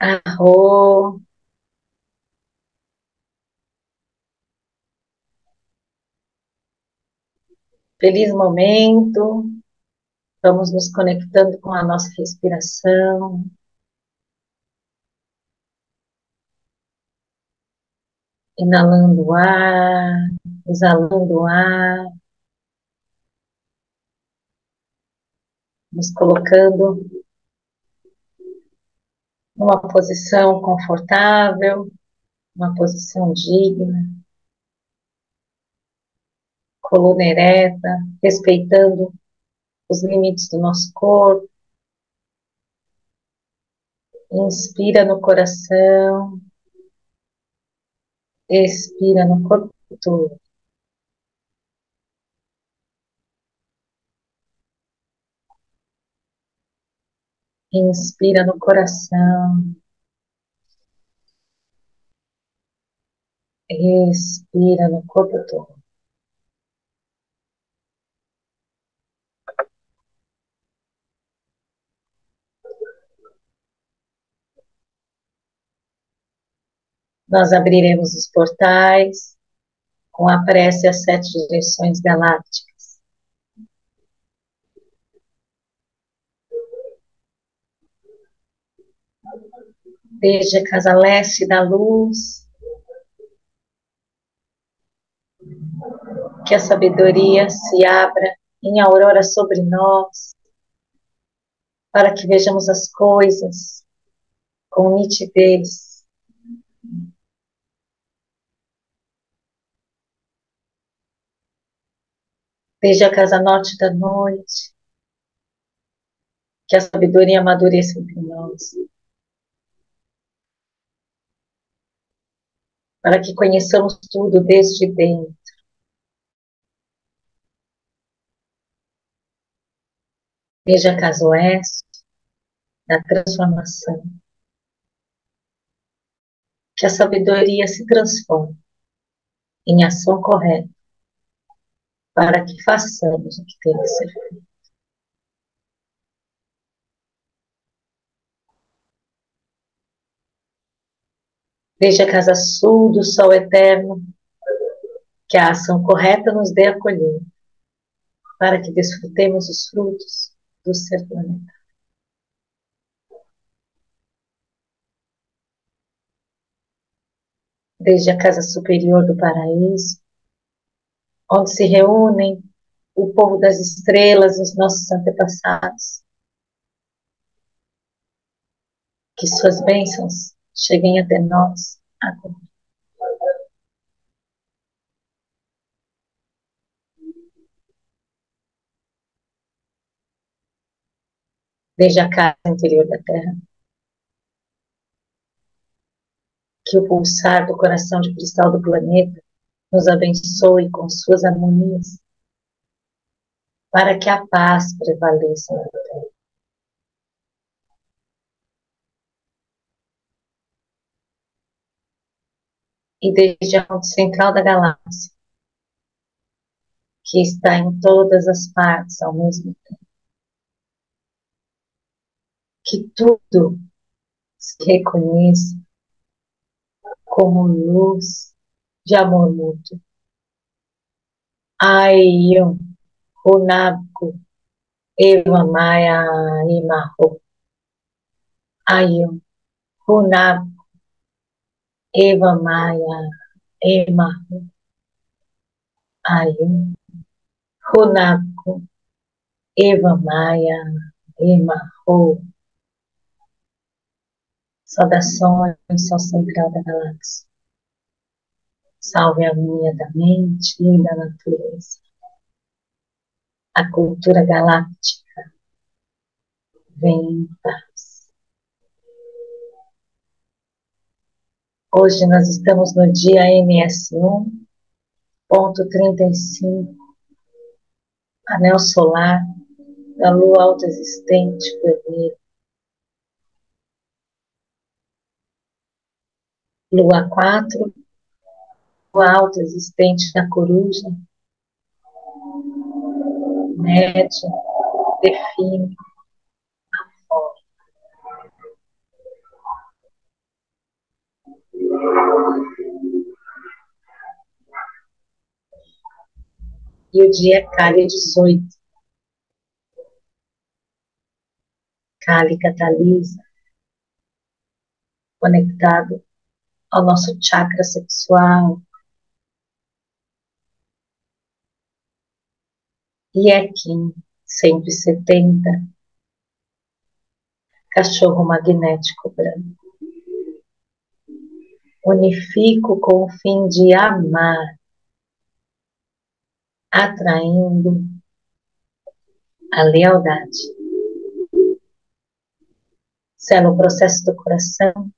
Arro, feliz momento. Vamos nos conectando com a nossa respiração, inalando o ar, exalando o ar, nos colocando numa posição confortável, uma posição digna, coluna ereta, respeitando os limites do nosso corpo. Inspira no coração, expira no corpo todo. Inspira no coração, expira no corpo todo. Nós abriremos os portais com a prece às 7 direções galácticas. Desde a casa leste da luz, que a sabedoria se abra em aurora sobre nós, para que vejamos as coisas com nitidez. Desde a casa norte da noite, que a sabedoria amadureça entre nós, para que conheçamos tudo desde dentro. Desde a casa oeste, da transformação, que a sabedoria se transforme em ação correta, para que façamos o que tem que ser feito. Desde a casa sul do sol eterno, que a ação correta nos dê acolhida, para que desfrutemos os frutos do ser planeta. Desde a casa superior do paraíso, onde se reúnem o povo das estrelas, os nossos antepassados, que suas bênçãos cheguem até nós agora. Desde a casa interior da Terra, que o pulsar do coração de cristal do planeta nos abençoe com suas harmonias, para que a paz prevaleça na Terra. E desde a fonte central da galáxia, que está em todas as partes ao mesmo tempo, que tudo se reconheça como luz de amor mútuo. Aion, Hunabku, Eva Maia Imaho. Aion, Hunabku, Eva Maia Imaho. Aion, Hunabku, Eva Maia Imaho. Saudações, Sol Central da Galáxia. Salve a harmonia da mente e da natureza. A cultura galáctica vem em paz. Hoje nós estamos no dia MS1.35, anel solar da lua autoexistente vermelha. Lua 4, lua autoexistente da coruja, média, define a forma. E o dia é Kali 18. Kali catalisa, conectado ao nosso chakra sexual. E é Kim 170, cachorro magnético branco. Unifico com o fim de amar, atraindo a lealdade. Selo o processo do coração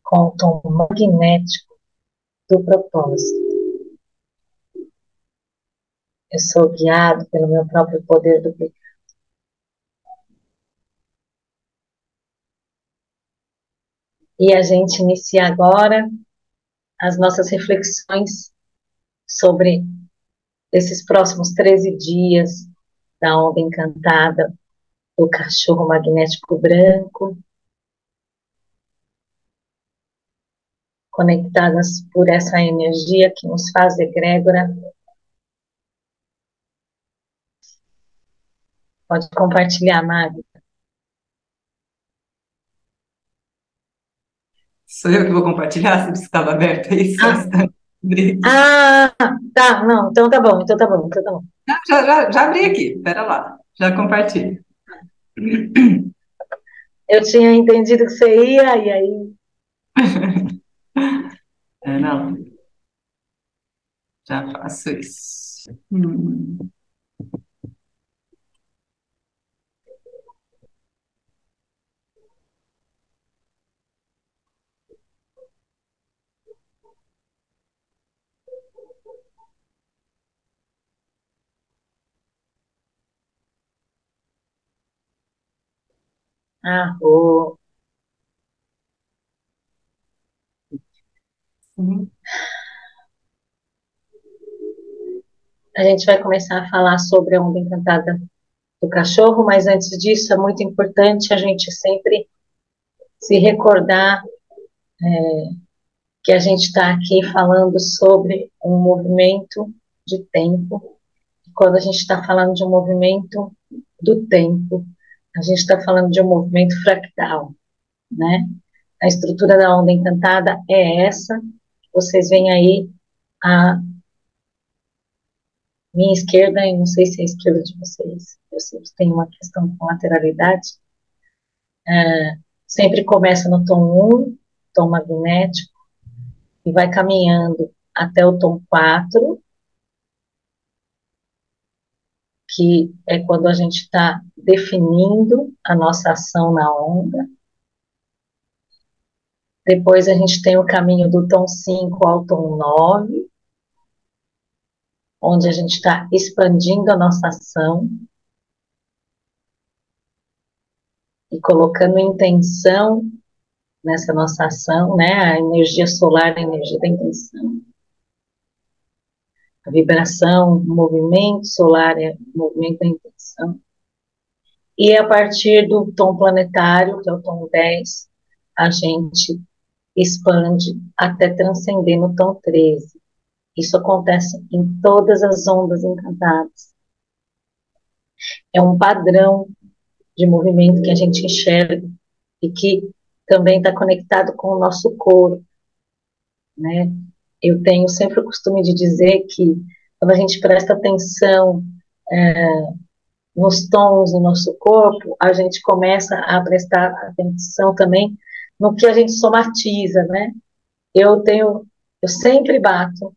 com o tom magnético do propósito. Eu sou guiado pelo meu próprio poder do bem. E a gente inicia agora as nossas reflexões sobre esses próximos 13 dias da onda encantada do cachorro magnético branco, conectadas por essa energia que nos faz egrégora. Pode compartilhar, Mari. Sou eu que vou compartilhar? Você disse que estava aberto aí, só um Ah, instante. tá, não, então tá bom, então tá bom, então tá bom. Já abri aqui, espera lá, já compartilho. Eu tinha entendido que você ia, e aí. Não, já faço isso. Ah, Uhum. a gente vai começar a falar sobre a onda encantada do cachorro, mas antes disso é muito importante a gente sempre se recordar que a gente está aqui falando sobre um movimento de tempo. E quando a gente está falando de um movimento do tempo, a gente está falando de um movimento fractal, né? A estrutura da onda encantada é essa. Vocês veem aí a minha esquerda, e não sei se é a esquerda de vocês, eu sempre tenho uma questão com lateralidade. Sempre começa no tom 1, tom magnético, e vai caminhando até o tom 4, que é quando a gente está definindo a nossa ação na onda. Depois a gente tem o caminho do tom 5 ao tom 9, onde a gente está expandindo a nossa ação e colocando intenção nessa nossa ação, né? A energia solar, a energia da intenção. A vibração, o movimento solar é o movimento da intenção. E a partir do tom planetário, que é o tom 10, a gente expande até transcender no tom 13. Isso acontece em todas as ondas encantadas. É um padrão de movimento que a gente enxerga e que também está conectado com o nosso corpo, né? Eu tenho sempre o costume de dizer que quando a gente presta atenção nos tons do nosso corpo, a gente começa a prestar atenção também no que a gente somatiza, né? Eu sempre bato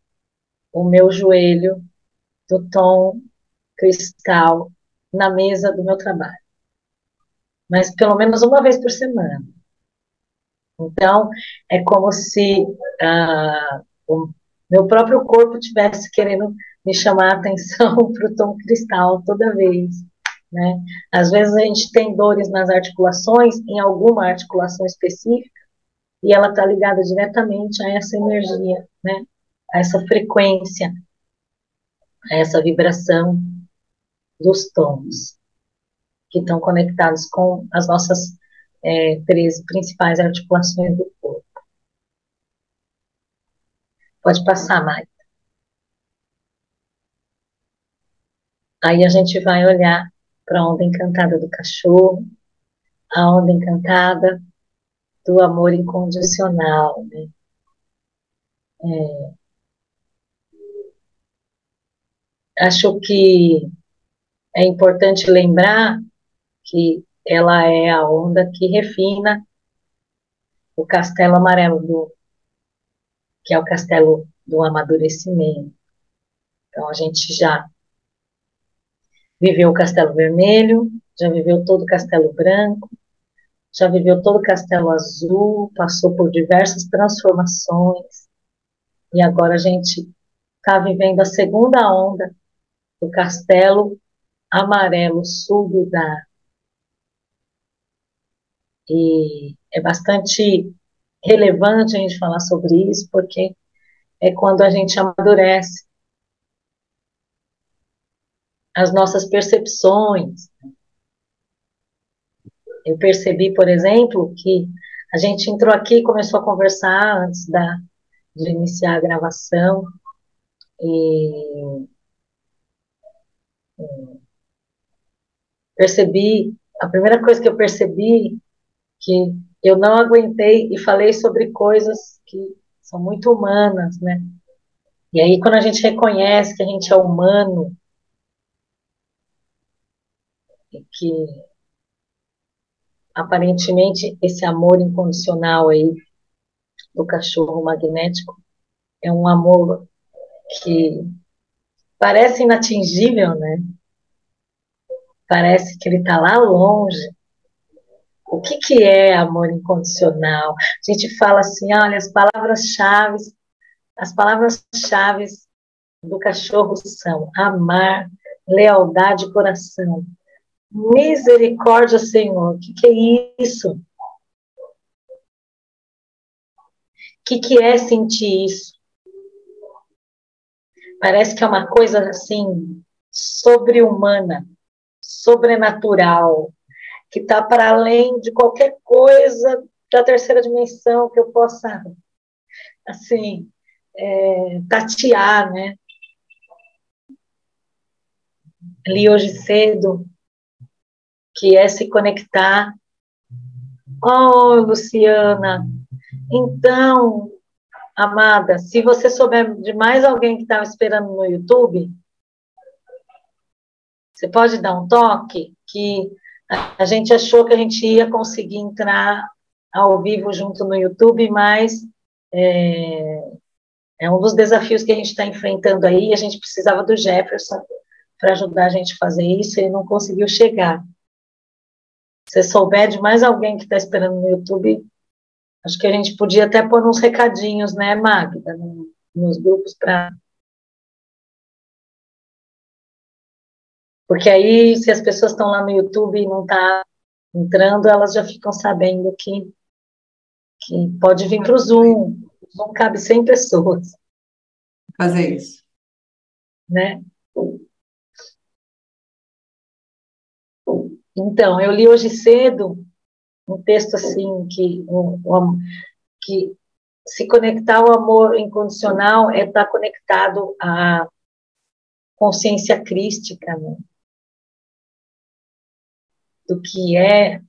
o meu joelho do tom cristal na mesa do meu trabalho, mas pelo menos uma vez por semana. Então, é como se o meu próprio corpo tivesse querendo me chamar a atenção para o tom cristal toda vez, né? Às vezes a gente tem dores nas articulações, em alguma articulação específica, e ela está ligada diretamente a essa energia, né? A essa frequência, a essa vibração dos tons, que estão conectados com as nossas 13 principais articulações do corpo. Pode passar, Mari. Aí a gente vai olhar para a onda encantada do cachorro, a onda encantada do amor incondicional, né? Acho que é importante lembrar que ela é a onda que refina o castelo amarelo, que é o castelo do amadurecimento. Então, a gente já viveu o castelo vermelho, já viveu todo o castelo branco, já viveu todo o castelo azul, passou por diversas transformações, e agora a gente está vivendo a segunda onda do castelo amarelo sul do Dá. E é bastante relevante a gente falar sobre isso, porque é quando a gente amadurece as nossas percepções. Eu percebi, por exemplo, que a gente entrou aqui e começou a conversar antes de iniciar a gravação, e percebi, a primeira coisa que eu percebi, que eu não aguentei e falei sobre coisas que são muito humanas, né? E aí, quando a gente reconhece que a gente é humano, e que aparentemente esse amor incondicional aí do cachorro magnético é um amor que parece inatingível, né? Parece que ele está lá longe. O que que é amor incondicional? A gente fala assim, olha, as palavras-chave do cachorro são amar, lealdade e coração. Misericórdia, Senhor. O que que é isso? O que é sentir isso? Parece que é uma coisa assim sobre-humana, sobrenatural, que está para além de qualquer coisa da terceira dimensão que eu possa, assim, tatear, né? Li hoje cedo que é se conectar. Oh, Luciana, então, amada, se você souber de mais alguém que estava esperando no YouTube, você pode dar um toque, que a gente achou que a gente ia conseguir entrar ao vivo junto no YouTube, mas é um dos desafios que a gente está enfrentando aí. A gente precisava do Jefferson para ajudar a gente a fazer isso, e ele não conseguiu chegar. Se souber de mais alguém que está esperando no YouTube, acho que a gente podia até pôr uns recadinhos, né, Magda, nos grupos para. Porque aí, se as pessoas estão lá no YouTube e não está entrando, elas já ficam sabendo que pode vir para o Zoom. O Zoom cabe 100 pessoas, Fazer isso. né? Então, eu li hoje cedo um texto assim que se conectar ao amor incondicional é estar conectado à consciência crística, né? Do que é.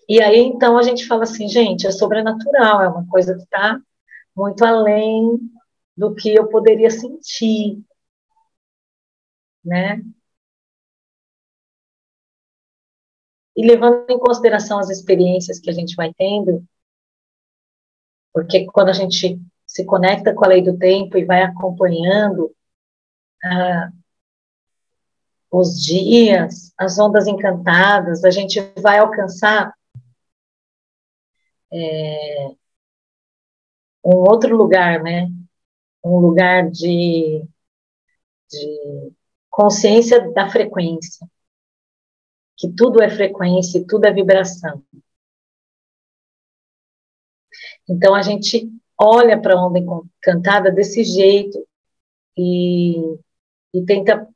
E aí, então, a gente fala assim, gente, é sobrenatural, é uma coisa que está muito além do que eu poderia sentir, né? E levando em consideração as experiências que a gente vai tendo, porque quando a gente se conecta com a lei do tempo e vai acompanhando os dias, as ondas encantadas, a gente vai alcançar um outro lugar, né? Um lugar de consciência da frequência, que tudo é frequência e tudo é vibração. Então, a gente olha para a onda encantada desse jeito e tenta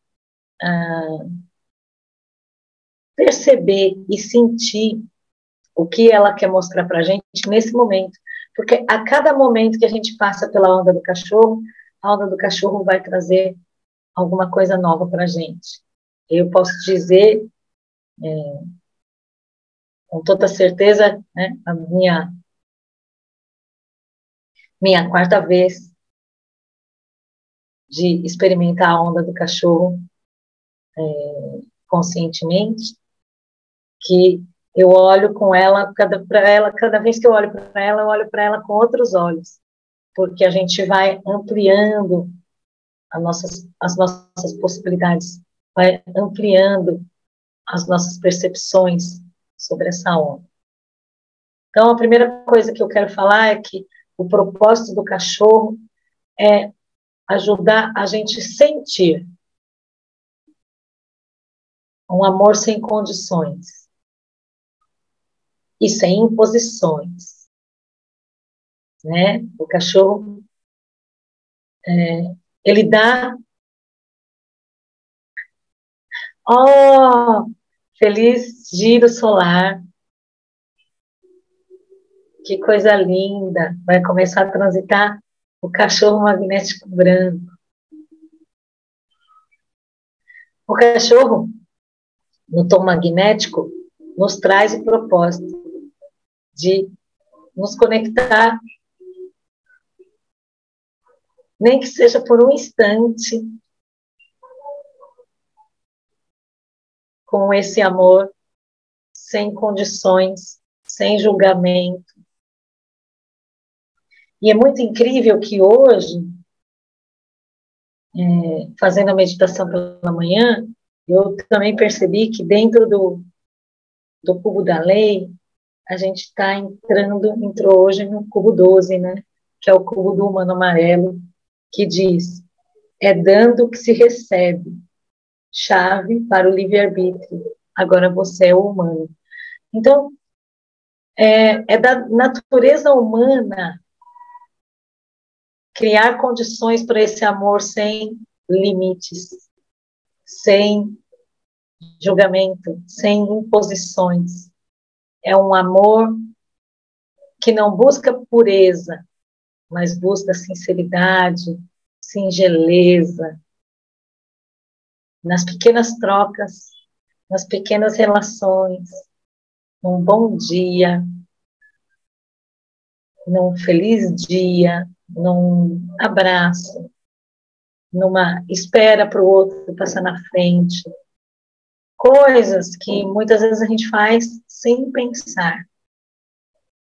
perceber e sentir o que ela quer mostrar para a gente nesse momento. Porque a cada momento que a gente passa pela onda do cachorro, a onda do cachorro vai trazer alguma coisa nova para a gente. Eu posso dizer, com toda certeza, né, a minha quarta vez de experimentar a onda do cachorro conscientemente, que eu olho com ela, cada vez que eu olho para ela com outros olhos, porque a gente vai ampliando as nossas possibilidades, vai ampliando as nossas percepções sobre essa onda. Então, a primeira coisa que eu quero falar é que o propósito do cachorro é ajudar a gente a sentir um amor sem condições e sem imposições, né? O cachorro, ele dá, oh, feliz giro solar, que coisa linda, vai começar a transitar o cachorro magnético branco. O cachorro, no tom magnético, nos traz o propósito de nos conectar, nem que seja por um instante, com esse amor, sem condições, sem julgamento. E é muito incrível que hoje, fazendo a meditação pela manhã, eu também percebi que dentro do cubo da lei, a gente entrou hoje no cubo 12, né? Que é o cubo do humano amarelo, que diz, é dando que se recebe, chave para o livre-arbítrio, agora você é o humano. Então, é da natureza humana criar condições para esse amor sem limites, sem julgamento, sem imposições. É um amor que não busca pureza, mas busca sinceridade, singeleza, nas pequenas trocas, nas pequenas relações, num bom dia, num feliz dia, num abraço, numa espera para o outro passar na frente. Coisas que muitas vezes a gente faz sem pensar,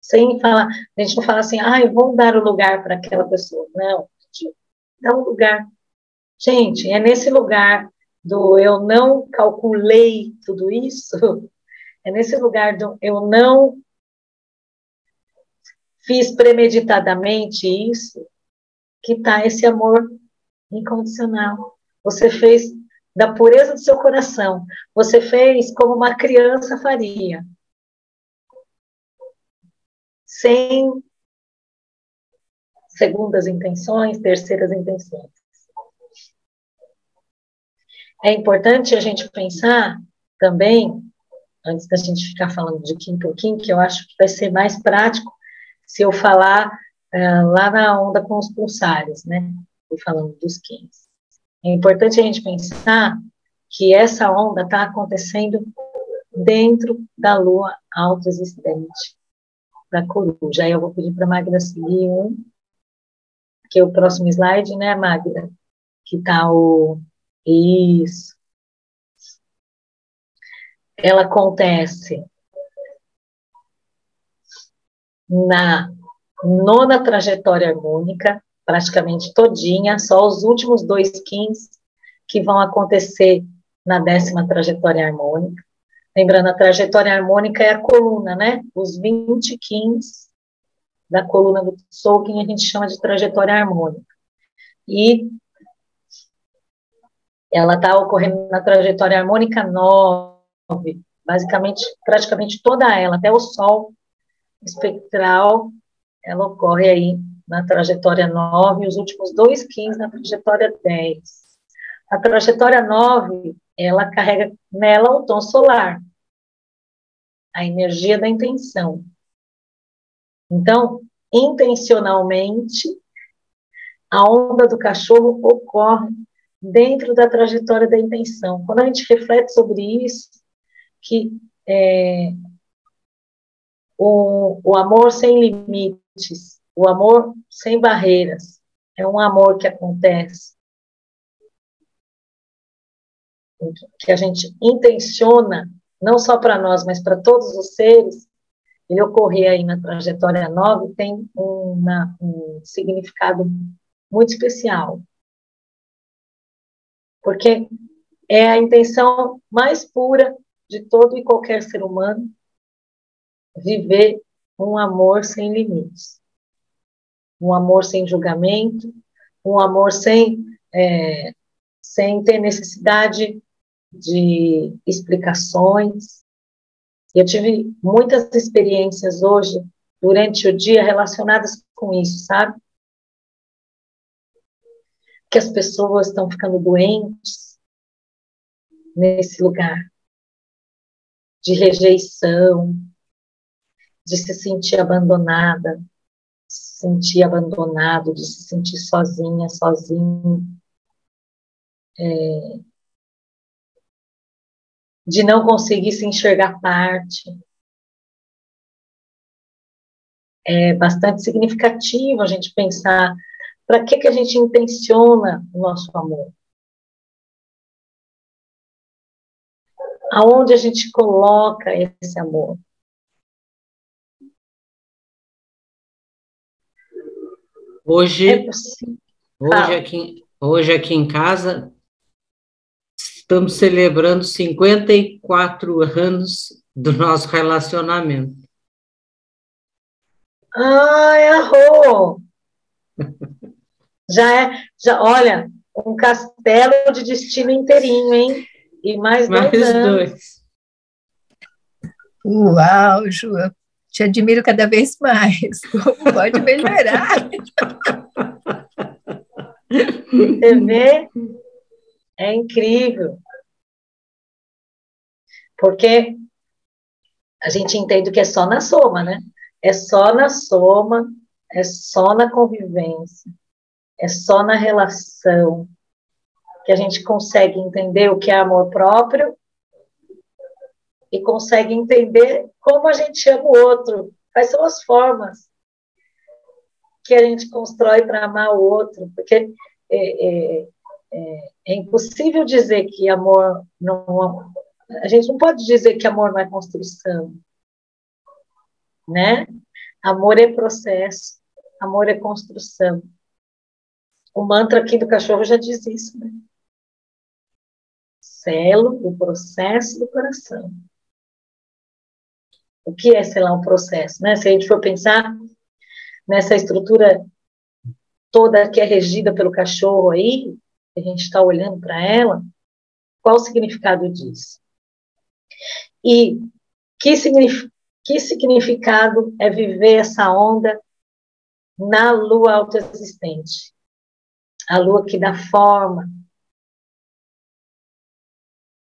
sem falar, a gente não fala assim, eu vou dar o lugar para aquela pessoa. Não, a gente dá um lugar. Gente, é nesse lugar do eu não calculei tudo isso, é nesse lugar do eu não fiz premeditadamente isso, que está esse amor incondicional. Você fez da pureza do seu coração. Você fez como uma criança faria. Sem segundas intenções, terceiras intenções. É importante a gente pensar também, antes da gente ficar falando de Kim por Kim, que eu acho que vai ser mais prático se eu falar lá na onda com os pulsares, né? Estou falando dos Kims. É importante a gente pensar que essa onda está acontecendo dentro da lua autoexistente, da coruja. Aí eu vou pedir para a Magda seguir que é o próximo slide, né, Magda? Que está o... Isso. Ela acontece na nona trajetória harmônica, praticamente todinha, só os últimos 2 Kims que vão acontecer na 10ª trajetória harmônica. Lembrando, a trajetória harmônica é a coluna, né? Os 20 Kims da coluna do Tzolk'in a gente chama de trajetória harmônica. E ela está ocorrendo na trajetória harmônica 9, basicamente, praticamente toda ela, até o Sol espectral, ela ocorre aí na trajetória 9, e os últimos 2 Kims na trajetória 10. A trajetória 9, ela carrega nela o tom solar, a energia da intenção. Então, intencionalmente, a onda do cachorro ocorre dentro da trajetória da intenção. Quando a gente reflete sobre isso, que o amor sem limites, o amor sem barreiras, é um amor que acontece, que a gente intenciona, não só para nós, mas para todos os seres. Ele ocorrer aí na trajetória 9 tem um significado muito especial, porque é a intenção mais pura de todo e qualquer ser humano viver um amor sem limites, um amor sem julgamento, um amor sem ter necessidade de explicações. Eu tive muitas experiências hoje, durante o dia, relacionadas com isso, sabe? Que as pessoas estão ficando doentes nesse lugar de rejeição, de se sentir abandonada, de se sentir abandonado, de se sentir sozinha, sozinho, de não conseguir se enxergar parte. É bastante significativo a gente pensar para que a gente intenciona o nosso amor. Aonde a gente coloca esse amor? Hoje, hoje aqui em casa, estamos celebrando 54 anos do nosso relacionamento. Ai, arrou! Olha, um castelo de destino inteirinho, hein? E mais 2 anos. 2. Uau, Ju, eu te admiro cada vez mais. Como pode melhorar? Você vê? É incrível. Porque a gente entende que é só na soma, né? É só na soma, é só na convivência, é só na relação que a gente consegue entender o que é amor próprio e consegue entender como a gente ama o outro. Quais são as formas que a gente constrói para amar o outro? Porque é impossível dizer que amor não... A gente não pode dizer que amor não é construção, né? Amor é processo, amor é construção. O mantra aqui do cachorro já diz isso, né? Selo o processo do coração. O que é selar um processo, né? Se a gente for pensar nessa estrutura toda que é regida pelo cachorro aí, a gente está olhando para ela, qual o significado disso? E que significado é viver essa onda na lua autoexistente? A lua que dá forma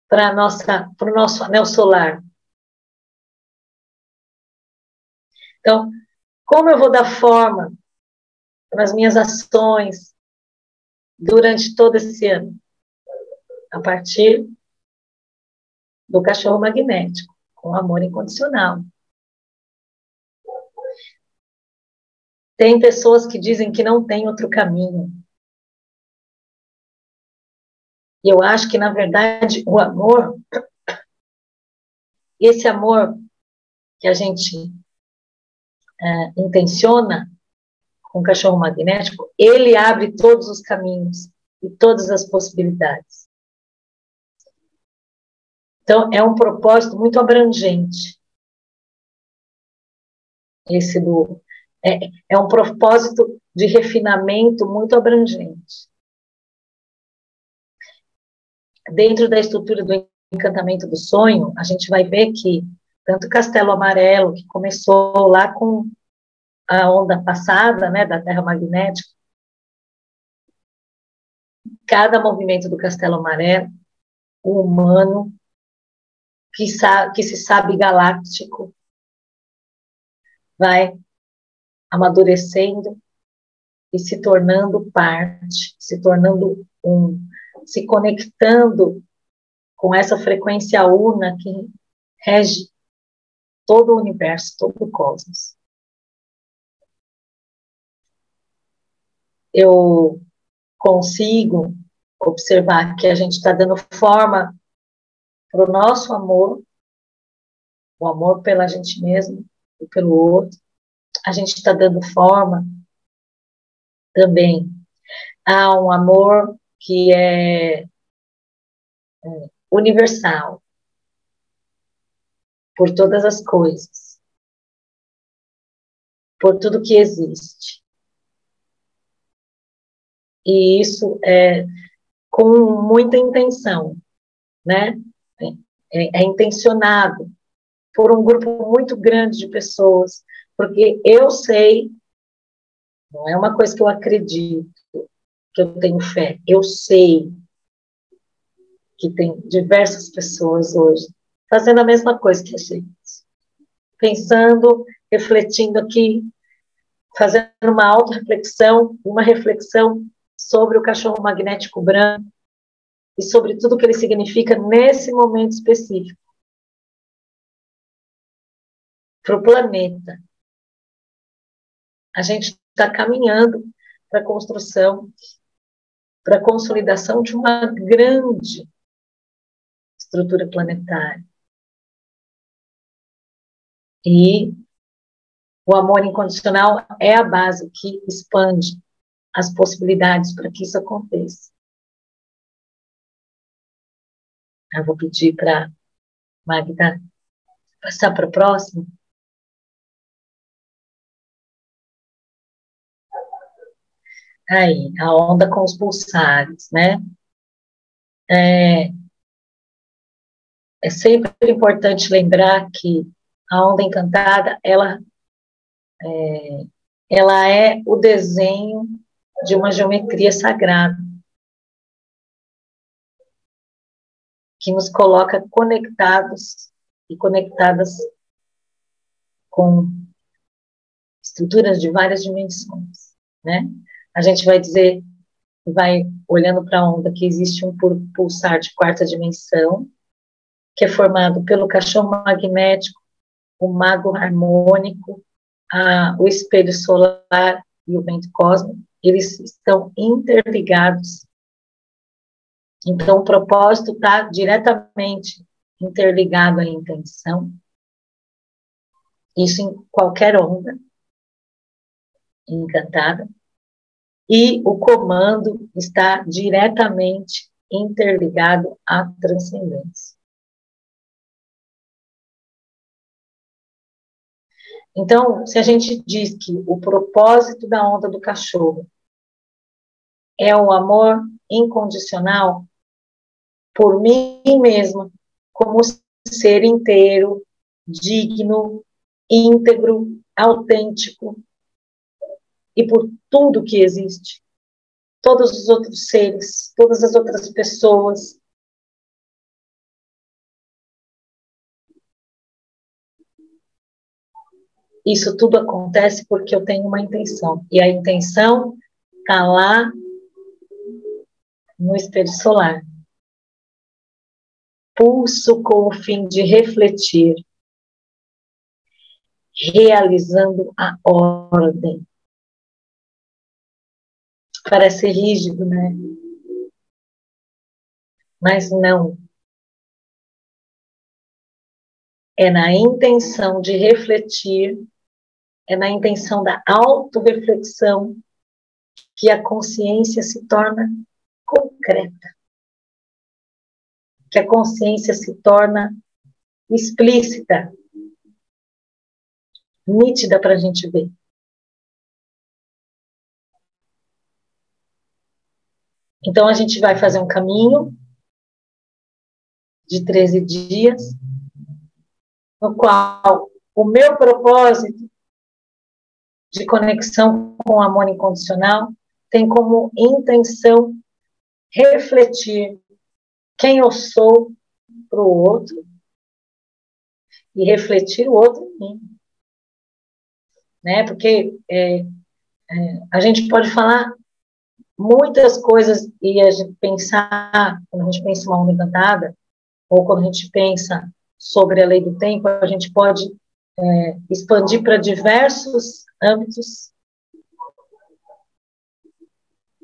para o nosso anel solar. Então, como eu vou dar forma para as minhas ações durante todo esse ano? A partir do cachorro magnético, com amor incondicional. Tem pessoas que dizem que não tem outro caminho. E eu acho que, na verdade, o amor, esse amor que a gente intenciona com o cachorro magnético, ele abre todos os caminhos e todas as possibilidades. Então, é um propósito muito abrangente. É um propósito de refinamento muito abrangente. Dentro da estrutura do encantamento do sonho, a gente vai ver que tanto o Castelo Amarelo, que começou lá com a onda passada, né, da Terra Magnética, cada movimento do Castelo Amarelo, o humano, que se sabe galáctico, vai amadurecendo e se tornando parte, se tornando se conectando com essa frequência una que rege todo o universo, todo o cosmos. Eu consigo observar que a gente está dando forma para o nosso amor, o amor pela gente mesmo e pelo outro. A gente está dando forma também a um amor que é universal, por todas as coisas, por tudo que existe. E isso é com muita intenção, né? É intencionado por um grupo muito grande de pessoas, porque eu sei, não é uma coisa que eu acredito, que eu tenho fé, eu sei que tem diversas pessoas hoje fazendo a mesma coisa que a gente, pensando, refletindo aqui, fazendo uma auto-reflexão, uma reflexão sobre o cachorro magnético branco e sobre tudo que ele significa nesse momento específico para o planeta. A gente está caminhando para a construção, para a consolidação de uma grande estrutura planetária. E o amor incondicional é a base que expande as possibilidades para que isso aconteça. Eu vou pedir para Magda passar para o próximo. Aí, a onda com os pulsares, né? É sempre importante lembrar que a onda encantada, ela é o desenho de uma geometria sagrada, que nos coloca conectados e conectadas com estruturas de várias dimensões, né? A gente vai dizer, vai olhando para a onda, que existe um pulsar de quarta dimensão, que é formado pelo cachorro magnético, o mago harmônico, o espelho solar e o vento cósmico. Eles estão interligados. Então, o propósito está diretamente interligado à intenção. Isso em qualquer onda encantada. E o comando está diretamente interligado à transcendência. Então, se a gente diz que o propósito da onda do cachorro é o amor incondicional por mim mesma, como ser inteiro, digno, íntegro, autêntico, e por tudo que existe, todos os outros seres, todas as outras pessoas. Isso tudo acontece porque eu tenho uma intenção, e a intenção está lá no espelho solar. Pulso com o fim de refletir, realizando a ordem. Parece rígido, né? Mas não. É na intenção de refletir, é na intenção da autorreflexão que a consciência se torna concreta, que a consciência se torna explícita, nítida para a gente ver. Então, a gente vai fazer um caminho de 13 dias, no qual o meu propósito de conexão com o amor incondicional tem como intenção refletir quem eu sou para o outro e refletir o outro em mim. Né? Porque a gente pode falar muitas coisas, e a gente pensar, quando a gente pensa em uma onda encantada, ou quando a gente pensa sobre a lei do tempo, a gente pode expandir para diversos âmbitos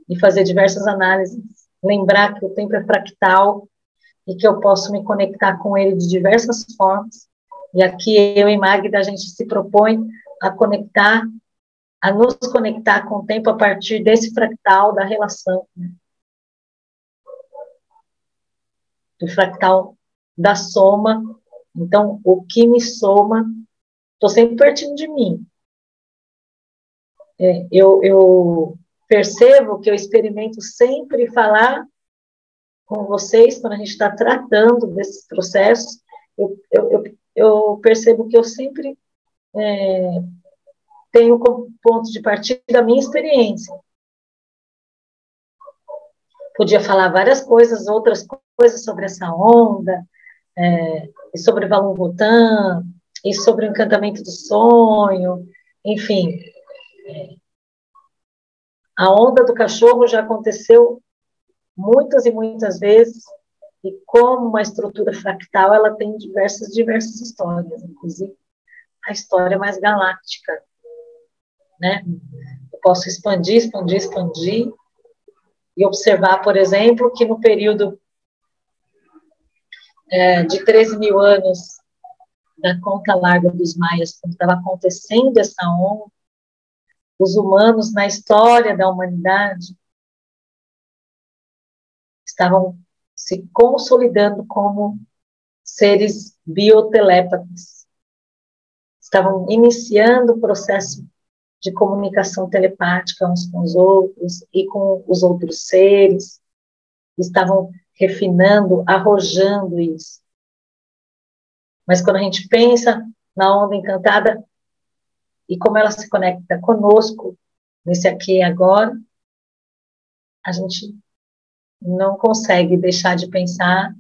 e fazer diversas análises. Lembrar que o tempo é fractal e que eu posso me conectar com ele de diversas formas. E aqui eu e Magda, a gente se propõe a conectar, a nos conectar com o tempo a partir desse fractal da relação, né? Do fractal da soma. Então, o que me soma, estou sempre pertinho de mim. Eu percebo que eu experimento sempre falar com vocês, quando a gente está tratando desses processos, eu percebo que eu sempre tenho como ponto de partida a minha experiência. Podia falar várias coisas, outras coisas sobre essa onda, e sobre Valon Votan, e sobre o encantamento do sonho, enfim. A onda do cachorro já aconteceu muitas e muitas vezes, e como uma estrutura fractal, ela tem diversas histórias, inclusive a história mais galáctica, né? Eu posso expandir, e observar, por exemplo, que no período de 13 mil anos da conta larga dos maias, quando estava acontecendo essa onda, os humanos, na história da humanidade, estavam se consolidando como seres biotelépatas. Estavam iniciando o processo de comunicação telepática uns com os outros e com os outros seres. Estavam refinando, arrojando isso. Mas quando a gente pensa na onda encantada e como ela se conecta conosco, nesse aqui e agora, a gente não consegue deixar de pensar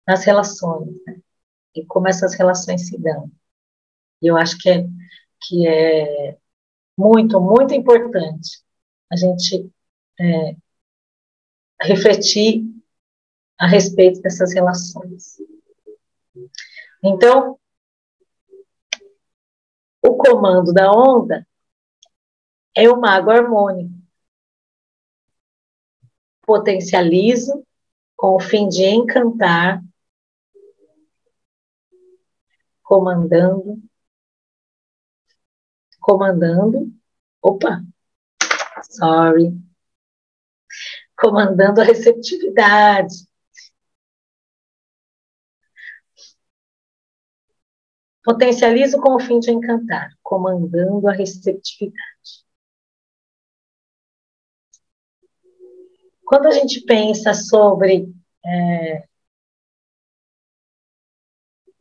nas relações, né? E como essas relações se dão. E eu acho que é muito, muito importante a gente refletir a respeito dessas relações. Então, o comando da onda é o mago harmônico. Potencializo com o fim de encantar, comandando, comandando a receptividade. Potencializo com o fim de encantar, comandando a receptividade. Quando a gente pensa sobre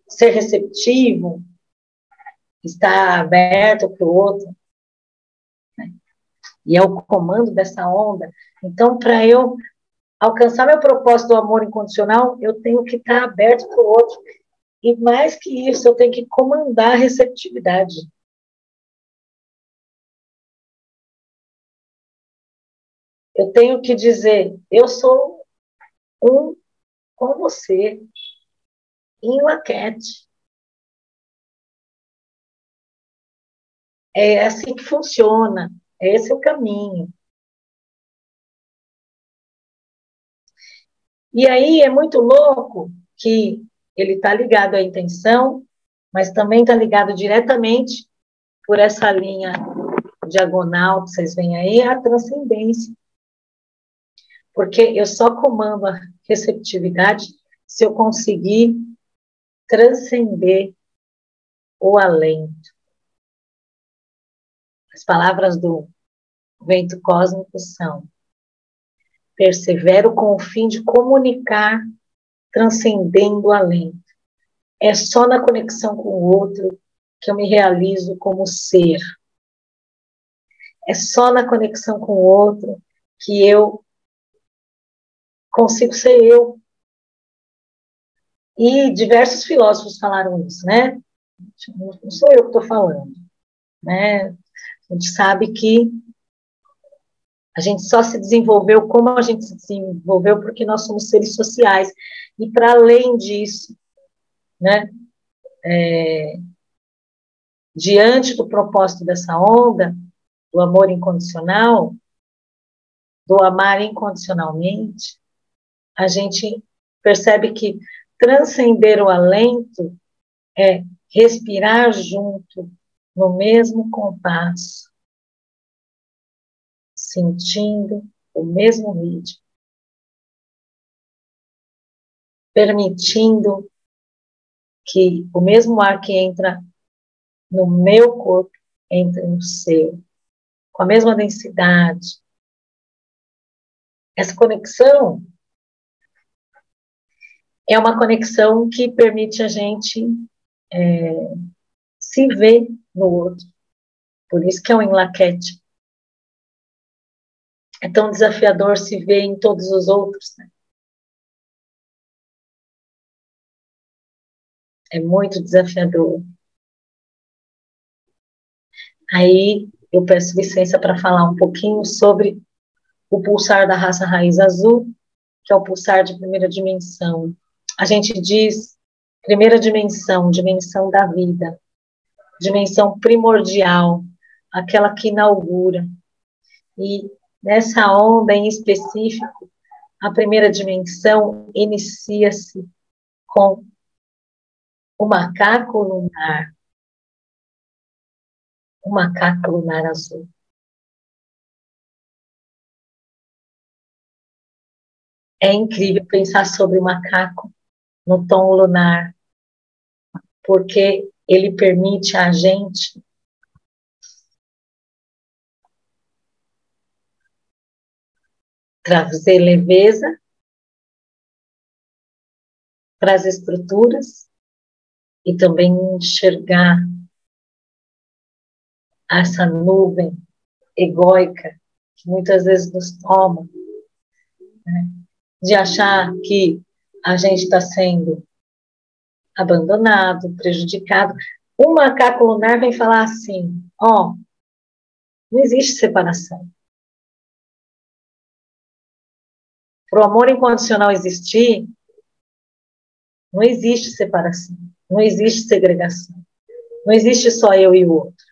ser receptivo, estar aberto para o outro, né? E é o comando dessa onda. Então, para eu alcançar meu propósito do amor incondicional, eu tenho que estar aberto para o outro. E mais que isso, eu tenho que comandar a receptividade. Eu tenho que dizer, eu sou um com você, em laquete. É assim que funciona, esse é o caminho. E aí é muito louco que ele está ligado à intenção, mas também está ligado diretamente por essa linha diagonal que vocês veem aí, a transcendência. Porque eu só comando a receptividade se eu conseguir transcender o alento. As palavras do vento cósmico são: persevero com o fim de comunicar, transcendendo o alento. É só na conexão com o outro que eu me realizo como ser. É só na conexão com o outro que eu consigo ser eu. E diversos filósofos falaram isso, né? Não sou eu que estou falando, né? A gente sabe que A gente só se desenvolveu como a gente se desenvolveu porque nós somos seres sociais. E para além disso, né, diante do propósito dessa onda, do amor incondicional, do amar incondicionalmente, a gente percebe que transcender o alento é respirar junto, no mesmo compasso, sentindo o mesmo ritmo, permitindo que o mesmo ar que entra no meu corpo entre no seu, com a mesma densidade. Essa conexão é uma conexão que permite a gente se ver no outro. Por isso que é um enlaquete. É tão desafiador se ver em todos os outros, né? É muito desafiador. Aí eu peço licença para falar um pouquinho sobre o pulsar da raça raiz azul, que é o pulsar de primeira dimensão. A gente diz primeira dimensão, dimensão da vida, dimensão primordial, aquela que inaugura. E nessa onda em específico, a primeira dimensão inicia-se com o macaco lunar, o macaco lunar azul. É incrível pensar sobre o macaco no tom lunar, porque ele permite a gente trazer leveza para as estruturas e também enxergar essa nuvem egóica que muitas vezes nos toma, né? De achar que a gente está sendo abandonado, prejudicado. O macaco lunar vem falar assim, ó, não existe separação. Para o amor incondicional existir, não existe separação, não existe segregação, não existe só eu e o outro.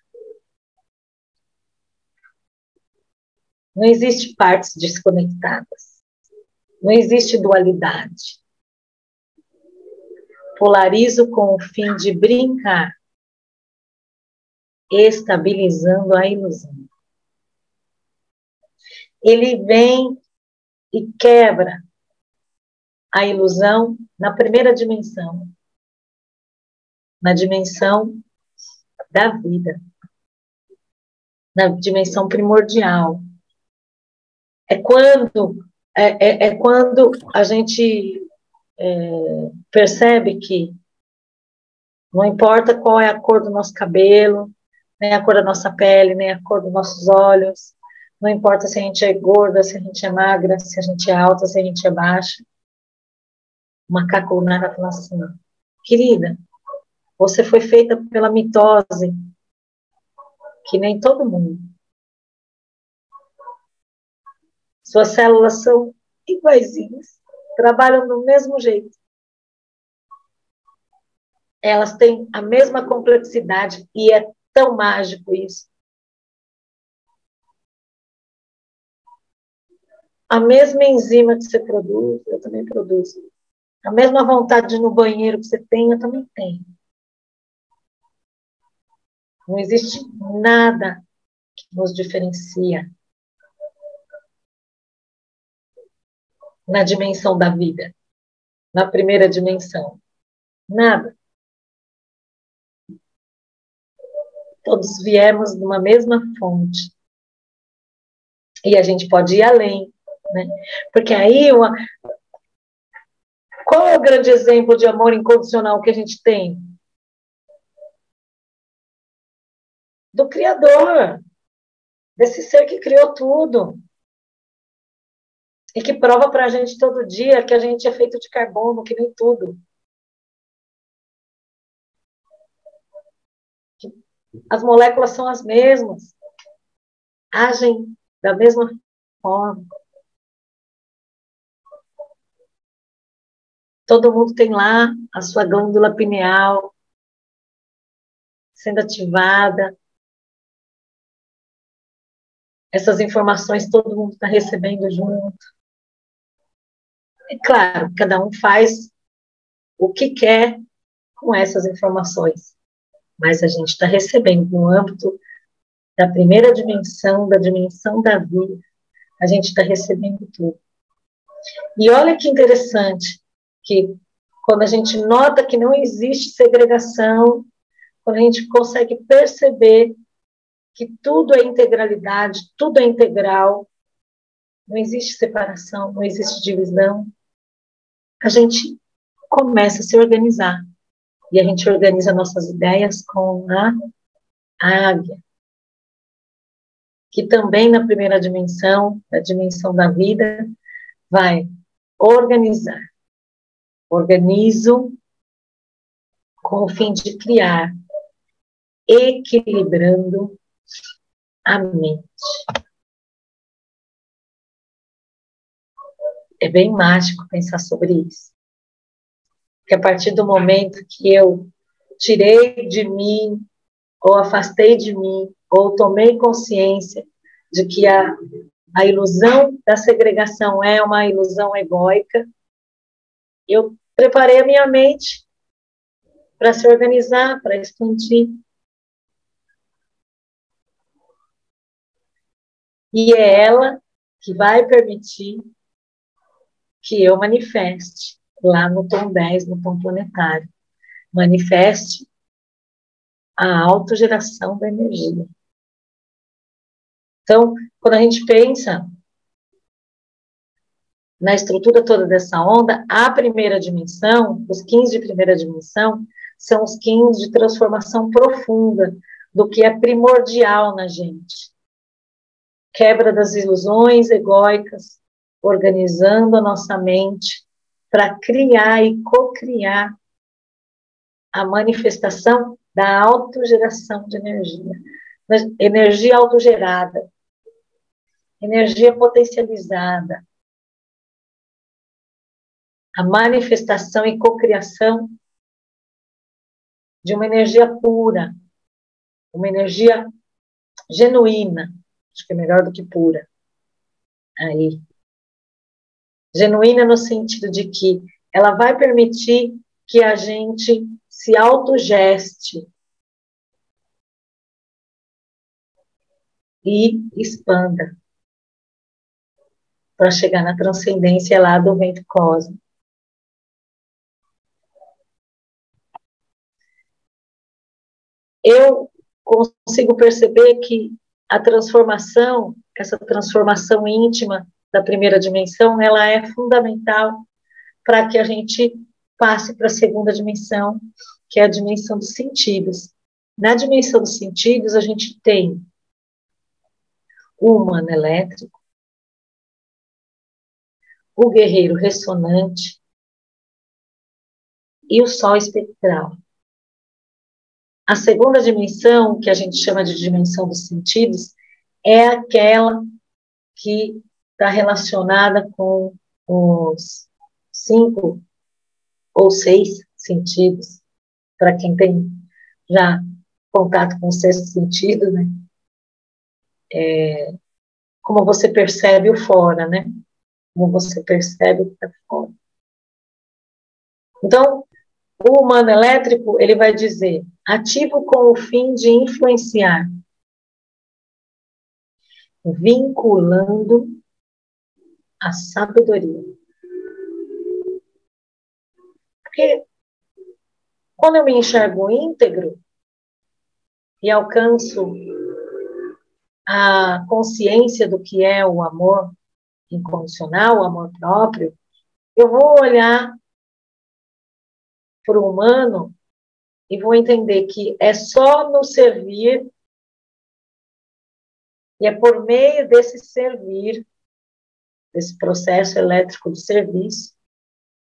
Não existe partes desconectadas, não existe dualidade. Polarizo com o fim de brincar, estabilizando a ilusão. Ele vem e quebra a ilusão na primeira dimensão, na dimensão da vida, na dimensão primordial. É quando a gente percebe que não importa qual é a cor do nosso cabelo, nem a cor da nossa pele, nem a cor dos nossos olhos, não importa se a gente é gorda, se a gente é magra, se a gente é alta, se a gente é baixa. O macaco lunar vai falar assim, querida, você foi feita pela mitose, que nem todo mundo. Suas células são iguaizinhas, trabalham do mesmo jeito. Elas têm a mesma complexidade e é tão mágico isso. A mesma enzima que você produz, eu também produzo. A mesma vontade de ir no banheiro que você tem, eu também tenho. Não existe nada que nos diferencia na dimensão da vida, na primeira dimensão. Nada. Todos viemos de uma mesma fonte. E a gente pode ir além, né? Porque aí, qual é o grande exemplo de amor incondicional que a gente tem? Do Criador, desse ser que criou tudo. E que prova para a gente todo dia que a gente é feito de carbono, que nem tudo. As moléculas são as mesmas, agem da mesma forma. Todo mundo tem lá a sua glândula pineal sendo ativada. Essas informações todo mundo está recebendo junto. É claro, cada um faz o que quer com essas informações, mas a gente está recebendo no âmbito da primeira dimensão, da dimensão da vida, a gente está recebendo tudo. E olha que interessante, que quando a gente nota que não existe segregação, quando a gente consegue perceber que tudo é integralidade, tudo é integral, não existe separação, não existe divisão, a gente começa a se organizar. E a gente organiza nossas ideias com a águia, que também na primeira dimensão, na dimensão da vida, vai organizar. Organizo com o fim de criar, equilibrando a mente. É bem mágico pensar sobre isso. Porque a partir do momento que eu tirei de mim, ou afastei de mim, ou tomei consciência de que a ilusão da segregação é uma ilusão egóica, eu preparei a minha mente para se organizar, para expandir. E é ela que vai permitir que eu manifeste lá no tom 10, no tom planetário. Manifeste a autogeração da energia. Então, quando a gente pensa na estrutura toda dessa onda, a primeira dimensão, os 15 de primeira dimensão, são os 15 de transformação profunda do que é primordial na gente. Quebra das ilusões egóicas, organizando a nossa mente para criar e co-criar a manifestação da autogeração de energia. Energia autogerada, energia potencializada, a manifestação e cocriação de uma energia pura, uma energia genuína, acho que é melhor do que pura. Aí. Genuína no sentido de que ela vai permitir que a gente se autogeste e expanda para chegar na transcendência lá do vento cósmico. Eu consigo perceber que a transformação, essa transformação íntima da primeira dimensão, ela é fundamental para que a gente passe para a segunda dimensão, que é a dimensão dos sentidos. Na dimensão dos sentidos, a gente tem o humano elétrico, o guerreiro ressonante e o sol espectral. A segunda dimensão, que a gente chama de dimensão dos sentidos, é aquela que está relacionada com os 5 ou 6 sentidos, para quem tem já contato com o sexto sentido, né? Como você percebe o fora, né? Como você percebe o que está fora. Então, o humano elétrico, ele vai dizer, ativo com o fim de influenciar, vinculando a sabedoria. Porque quando eu me enxergo íntegro e alcanço a consciência do que é o amor incondicional, o amor próprio, eu vou olhar para o humano e vou entender que é só no servir, e é por meio desse servir, desse processo elétrico de serviço,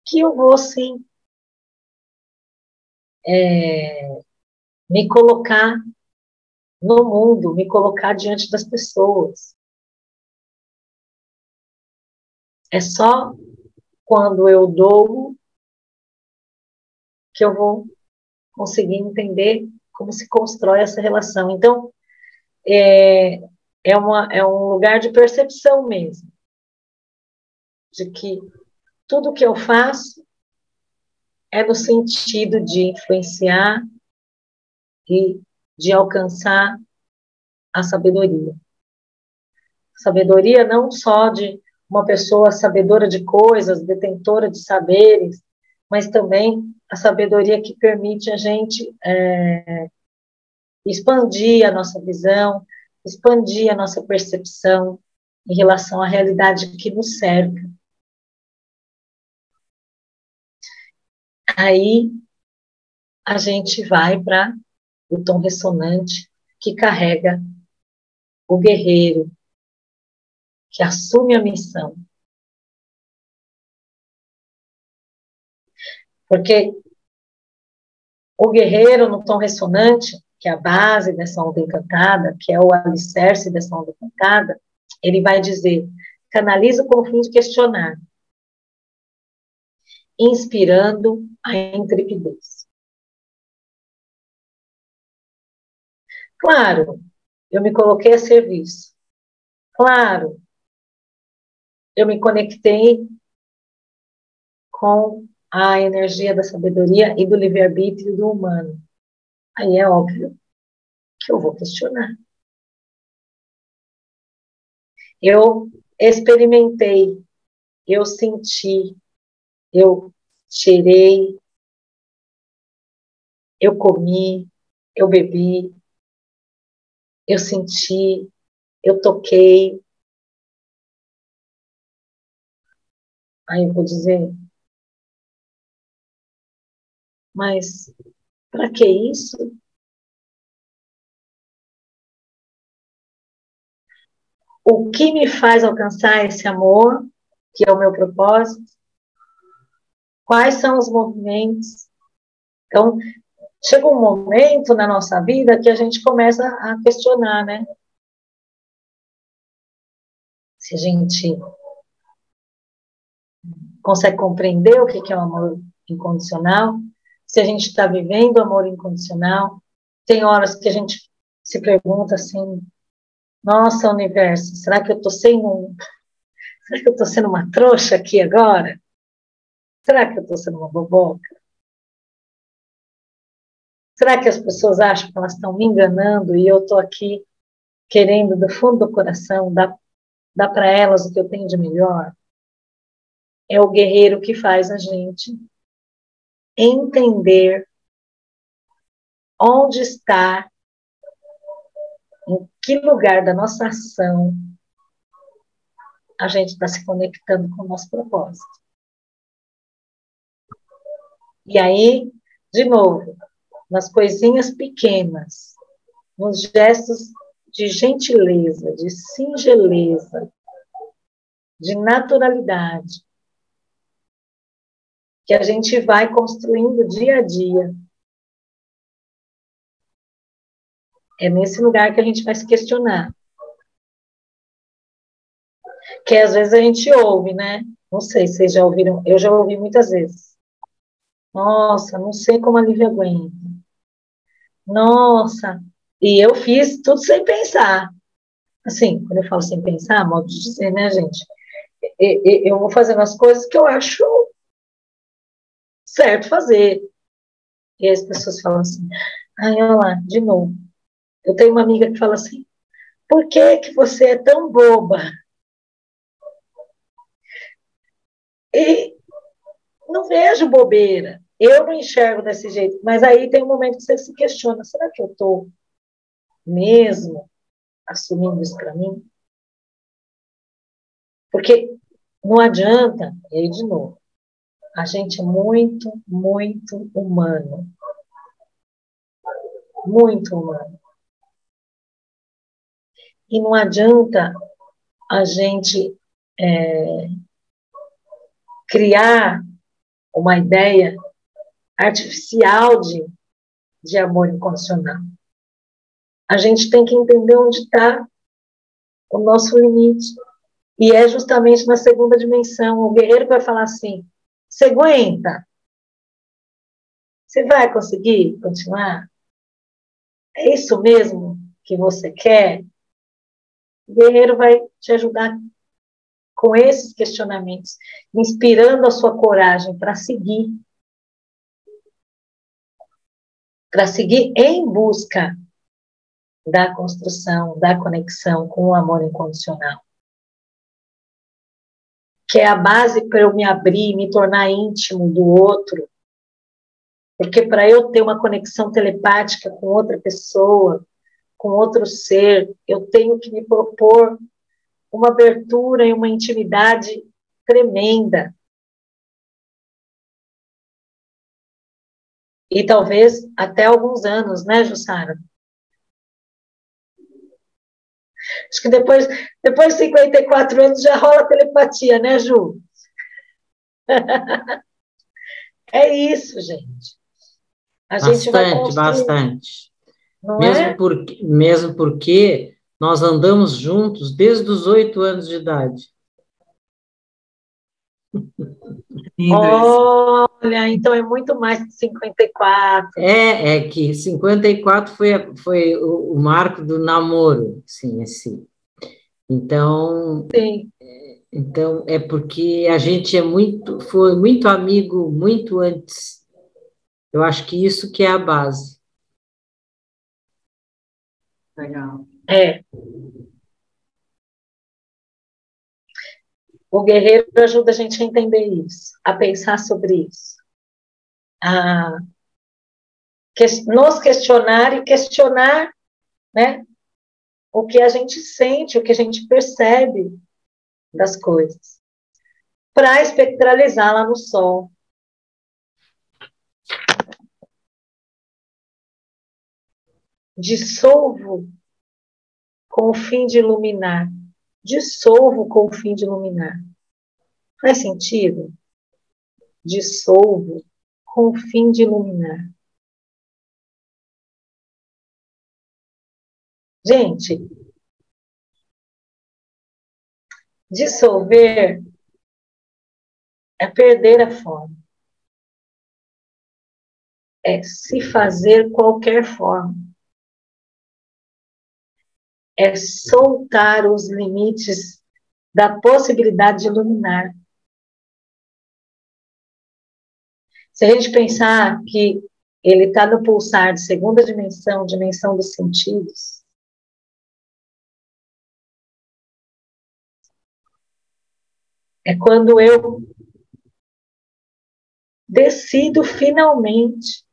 que eu vou, sim, me colocar no mundo, me colocar diante das pessoas. É só quando eu dou que eu vou conseguir entender como se constrói essa relação. Então, é um lugar de percepção mesmo, de que tudo que eu faço é no sentido de influenciar e de alcançar a sabedoria. Sabedoria não só de uma pessoa sabedora de coisas, detentora de saberes, mas também a sabedoria que permite a gente expandir a nossa visão, expandir a nossa percepção em relação à realidade que nos cerca. Aí a gente vai para o tom ressonante que carrega o guerreiro, que assume a missão. Porque o guerreiro no tom ressonante, que é a base dessa onda encantada, que é o alicerce dessa onda encantada, ele vai dizer, canaliza com o fim de questionar, inspirando a intrepidez. Claro, eu me coloquei a serviço. Claro, eu me conectei com a energia da sabedoria e do livre-arbítrio do humano. Aí é óbvio que eu vou questionar. Eu experimentei, eu senti, eu cheirei, eu comi, eu bebi, eu senti, eu toquei. Aí eu vou dizer, mas para que isso? O que me faz alcançar esse amor, que é o meu propósito? Quais são os movimentos? Então, chega um momento na nossa vida que a gente começa a questionar, né? Se a gente consegue compreender o que é o amor incondicional, se a gente está vivendo o amor incondicional. Tem horas que a gente se pergunta assim, nossa, universo, será que eu estou será que eu estou sendo uma trouxa aqui agora? Será que eu estou sendo uma boboca? Será que as pessoas acham que elas estão me enganando e eu estou aqui querendo, do fundo do coração, dar para elas o que eu tenho de melhor? É o guerreiro que faz a gente entender onde está, em que lugar da nossa ação a gente está se conectando com o nosso propósito. E aí, de novo, nas coisinhas pequenas, nos gestos de gentileza, de singeleza, de naturalidade, que a gente vai construindo dia a dia. É nesse lugar que a gente vai se questionar. Que às vezes a gente ouve, né? Não sei se vocês já ouviram, eu já ouvi muitas vezes. Nossa, não sei como a Lívia aguenta. Nossa, e eu fiz tudo sem pensar. Assim, quando eu falo sem pensar, modo de dizer, né, gente? Eu vou fazendo as coisas que eu acho certo fazer. E aí as pessoas falam assim, ai, olha lá, de novo. Eu tenho uma amiga que fala assim, por que você é tão boba? E não vejo bobeira. Eu não enxergo desse jeito. Mas aí tem um momento que você se questiona, será que eu estou mesmo assumindo isso para mim? Porque não adianta, e aí de novo, a gente é muito, muito humano. Muito humano. E não adianta a gente criar uma ideia artificial de amor incondicional. A gente tem que entender onde está o nosso limite. E é justamente na segunda dimensão, o guerreiro vai falar assim, você aguenta? Você vai conseguir continuar? É isso mesmo que você quer? O guerreiro vai te ajudar com esses questionamentos, inspirando a sua coragem para seguir em busca da construção, da conexão com o amor incondicional. Que é a base para eu me abrir, me tornar íntimo do outro. Porque para eu ter uma conexão telepática com outra pessoa, com outro ser, eu tenho que me propor uma abertura e uma intimidade tremenda. E talvez até alguns anos, né, Jussara? Acho que depois de 54 anos já rola telepatia, né, Ju? É isso, gente. A gente vai construir, bastante. Não Mesmo porque nós andamos juntos desde os 8 anos de idade. Olha, então é muito mais que 54. É que 54 foi o marco do namoro, sim, assim. Então, Sim. então é porque a gente foi muito amigo muito antes. Eu acho que isso que é a base. Legal. É. O guerreiro ajuda a gente a entender isso, a pensar sobre isso, a nos questionar e questionar, né, o que a gente sente, o que a gente percebe das coisas, para espectralizar lá no sol. Dissolvo com o fim de iluminar. Dissolvo com o fim de iluminar. Faz sentido? Dissolvo com o fim de iluminar. Gente, dissolver é perder a forma. É se fazer qualquer forma. É soltar os limites da possibilidade de iluminar. Se a gente pensar que ele está no pulsar de segunda dimensão, dimensão dos sentidos, é quando eu decido finalmente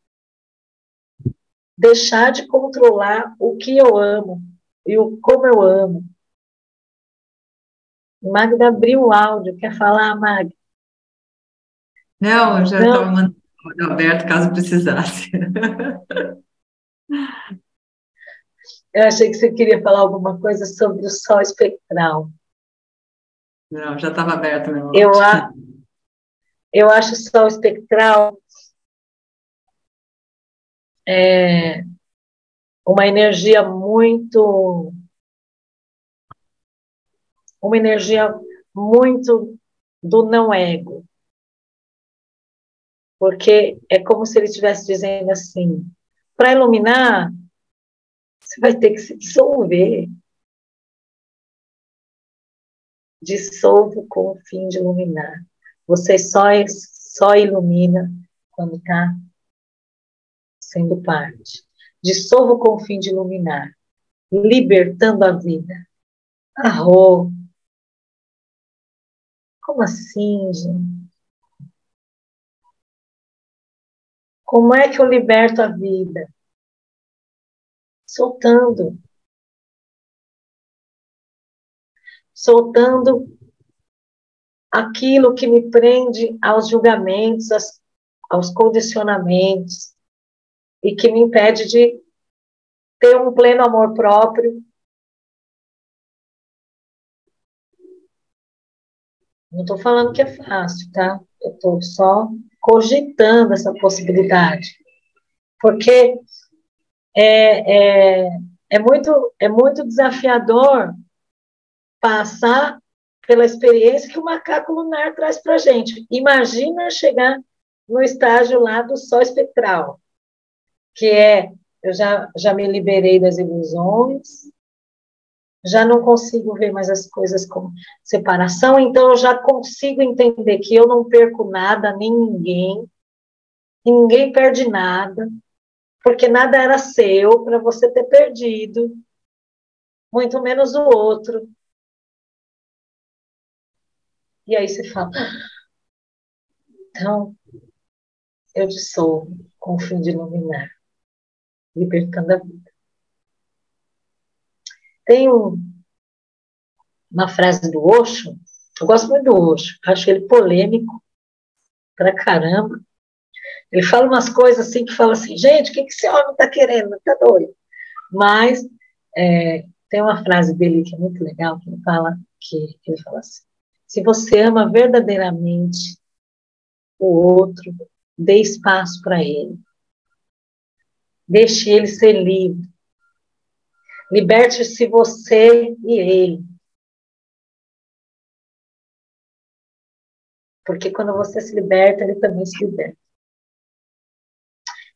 deixar de controlar o que eu amo e o como eu amo. Magda abriu o áudio, quer falar, Magda? Não, eu já estava mantendo o áudio aberto caso precisasse. Eu achei que você queria falar alguma coisa sobre o sol espectral. Não, já estava aberto meu áudio. Eu acho o sol espectral uma energia muito do não ego. Porque é como se ele estivesse dizendo assim, para iluminar, você vai ter que se dissolver. Dissolvo com o fim de iluminar. Você só ilumina quando está sendo parte. Dissolvo com o fim de iluminar. Libertando a vida. Arro. Como assim, gente? Como é que eu liberto a vida? Soltando. Soltando aquilo que me prende aos julgamentos, aos condicionamentos, e que me impede de ter um pleno amor próprio. Não estou falando que é fácil, tá? Eu estou só cogitando essa possibilidade. Porque é muito desafiador passar pela experiência que o macaco lunar traz para a gente. Imagina chegar no estágio lá do sol espectral, que é, eu já me liberei das ilusões, já não consigo ver mais as coisas com separação, então eu já consigo entender que eu não perco nada, nem ninguém, e ninguém perde nada, porque nada era seu para você ter perdido, muito menos o outro. E aí você fala, então, eu dissolvo com o fim de iluminar, libertando a vida. Tem uma frase do Osho, eu gosto muito do Osho, acho ele polêmico pra caramba. Ele fala umas coisas assim que fala assim, gente, o que esse homem está querendo? Tá doido. Mas tem uma frase dele que é muito legal, que ele fala assim, se você ama verdadeiramente o outro, dê espaço para ele. Deixe ele ser livre. Liberte-se você e ele. Porque quando você se liberta, ele também se liberta.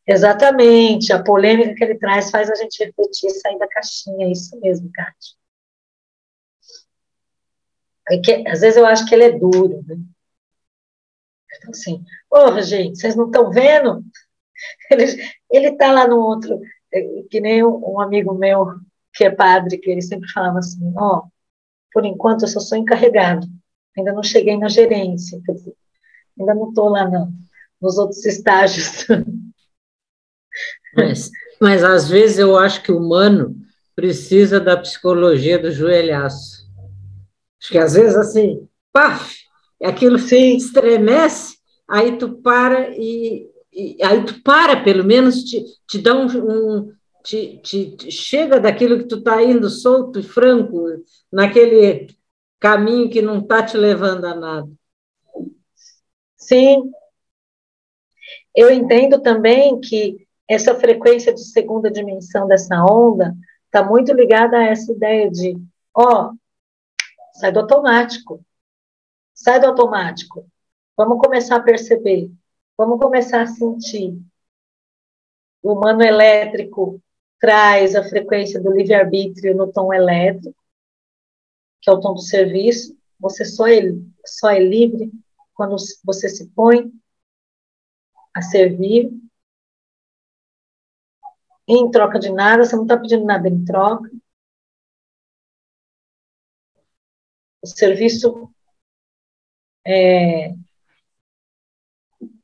Exatamente. A polêmica que ele traz faz a gente refletir e sair da caixinha. É isso mesmo, Kátia. Às vezes eu acho que ele é duro, né? Então, assim, porra, gente, vocês não estão vendo? Ele tá lá no outro, que nem um amigo meu, que é padre, que ele sempre falava assim, ó, por enquanto eu só sou encarregado, ainda não cheguei na gerência, quer dizer, ainda não estou lá não, nos outros estágios. Mas às vezes eu acho que o humano precisa da psicologia do joelhaço. Acho que às vezes assim, paf, aquilo Sim. estremece, aí tu para aí tu para, pelo menos te dá chega daquilo que tu está indo solto e franco, naquele caminho que não está te levando a nada. Sim. Eu entendo também que essa frequência de segunda dimensão dessa onda está muito ligada a essa ideia de, ó, sai do automático. Sai do automático. Vamos começar a perceber. Vamos começar a sentir. O humano elétrico traz a frequência do livre-arbítrio no tom elétrico, que é o tom do serviço. Você só é livre quando você se põe a servir. Em troca de nada, você não está pedindo nada em troca. O serviço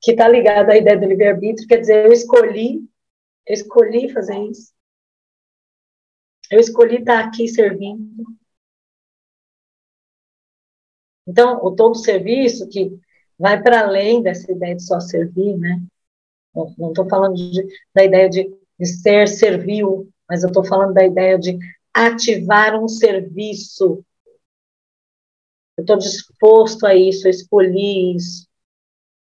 que está ligado à ideia do livre-arbítrio, quer dizer, eu escolhi fazer isso. Eu escolhi estar aqui servindo. Então, o tom do serviço, que vai para além dessa ideia de só servir, né? Não estou falando da ideia de ser servil, mas eu estou falando da ideia de ativar um serviço. Eu estou disposto a isso, eu escolhi isso.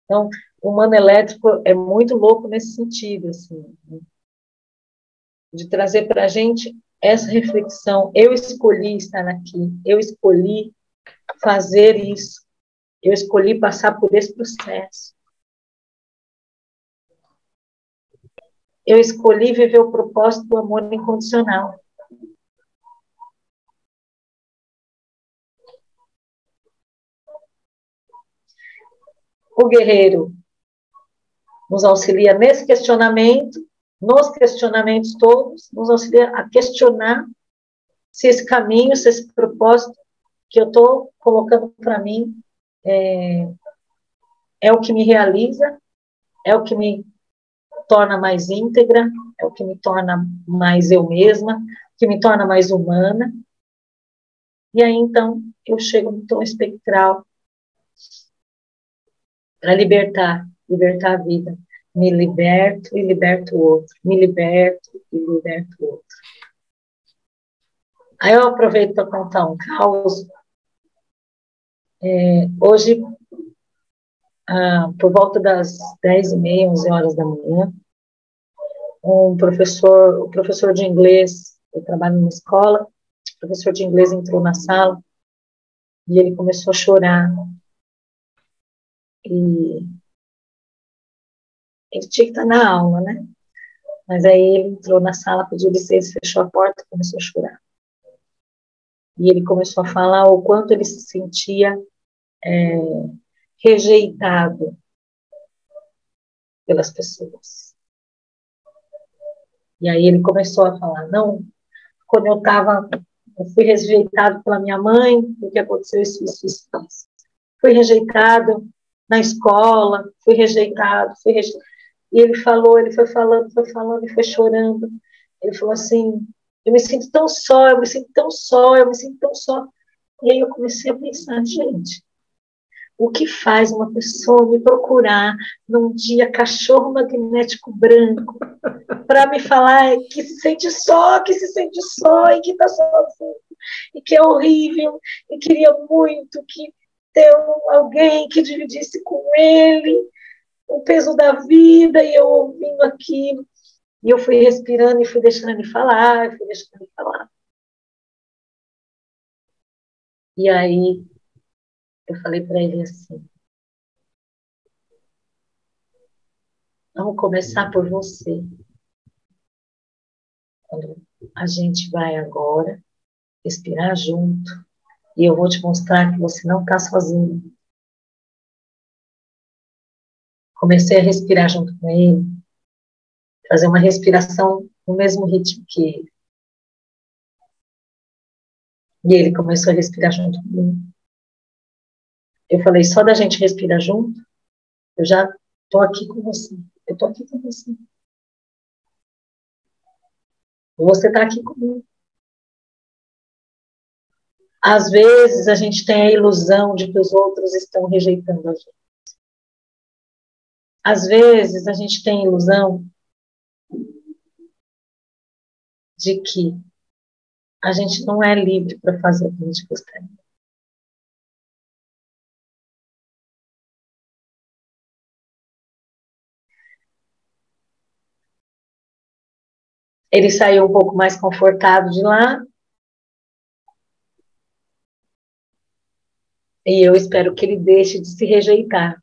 Então, o humano elétrico é muito louco nesse sentido, assim, de trazer para a gente essa reflexão. Eu escolhi estar aqui, eu escolhi fazer isso, eu escolhi passar por esse processo. Eu escolhi viver o propósito do amor incondicional. O guerreiro nos auxilia nesse questionamento, nos questionamentos todos, nos auxilia a questionar se esse caminho, se esse propósito que eu estou colocando para mim é o que me realiza, é o que me torna mais íntegra, é o que me torna mais eu mesma, que me torna mais humana. E aí, então, eu chego no tom espectral para libertar a vida. Me liberto e liberto o outro. Me liberto e liberto o outro. Aí eu aproveito para contar um caos. Hoje, por volta das 10h30, 11 horas da manhã, o professor de inglês, eu trabalho numa escola, o professor de inglês entrou na sala E ele começou a chorar. E ele tinha que estar na aula, né? Mas aí ele entrou na sala, pediu licença, fechou a porta e começou a chorar. E ele começou a falar o quanto ele se sentia rejeitado pelas pessoas. E aí ele começou a falar, não, quando eu fui rejeitado pela minha mãe, porque aconteceu isso. Fui rejeitado na escola, fui rejeitado. E ele falou, ele foi falando e foi chorando. Ele falou assim, eu me sinto tão só, eu me sinto tão só, eu me sinto tão só. E aí eu comecei a pensar, gente, o que faz uma pessoa me procurar num dia cachorro magnético branco para me falar que se sente só, e que está sozinho, e que é horrível, e queria muito que ter alguém que dividisse com ele o peso da vida, e eu ouvindo aquilo, e eu fui respirando e fui deixando ele falar, E aí eu falei para ele assim, vamos começar por você. A gente vai agora respirar junto e eu vou te mostrar que você não está sozinho. Comecei a respirar junto com ele, fazer uma respiração no mesmo ritmo que ele. E ele começou a respirar junto comigo. Eu falei, só da gente respirar junto, eu já estou aqui com você. Eu estou aqui com você. Você está aqui comigo. Às vezes a gente tem a ilusão de que os outros estão rejeitando a gente. Às vezes a gente tem a ilusão de que a gente não é livre para fazer o que a gente gostaria. Ele saiu um pouco mais confortado de lá. E eu espero que ele deixe de se rejeitar.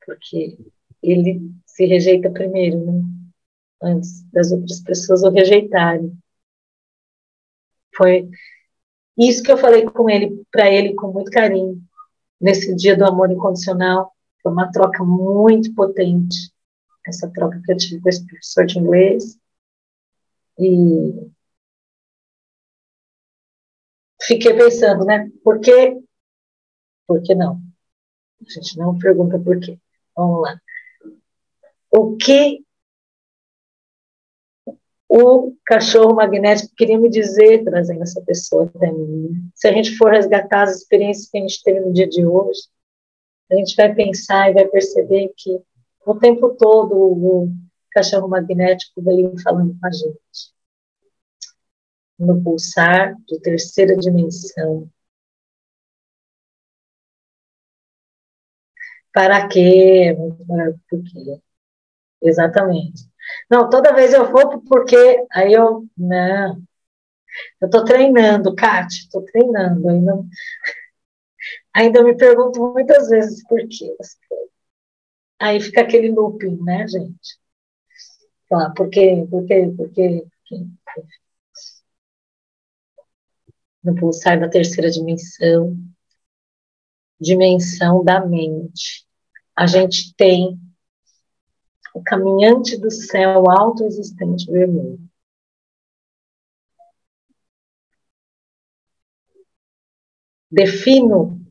Porque ele se rejeita primeiro, né? Antes das outras pessoas o rejeitarem. Foi isso que eu falei com ele, para ele com muito carinho. Nesse dia do amor incondicional, foi uma troca muito potente. Essa troca que eu tive com esse professor de inglês. E fiquei pensando, né? Por quê? Por que não? A gente não pergunta por quê. Vamos lá. O que o cachorro magnético queria me dizer, trazendo essa pessoa até mim? Se a gente for resgatar as experiências que a gente teve no dia de hoje, a gente vai pensar e vai perceber que o tempo todo o cachorro magnético veio falando com a gente. No pulsar de terceira dimensão. Para quê? Por quê? Exatamente. Não, toda vez eu vou porque aí não, eu estou treinando, Kátia, estou treinando, ainda me pergunto muitas vezes por quê. Aí fica aquele looping, né, gente? Falar, por quê, por quê, por quê, por quê? No pulsar da terceira dimensão, dimensão da mente, a gente tem o caminhante do céu autoexistente vermelho. Defino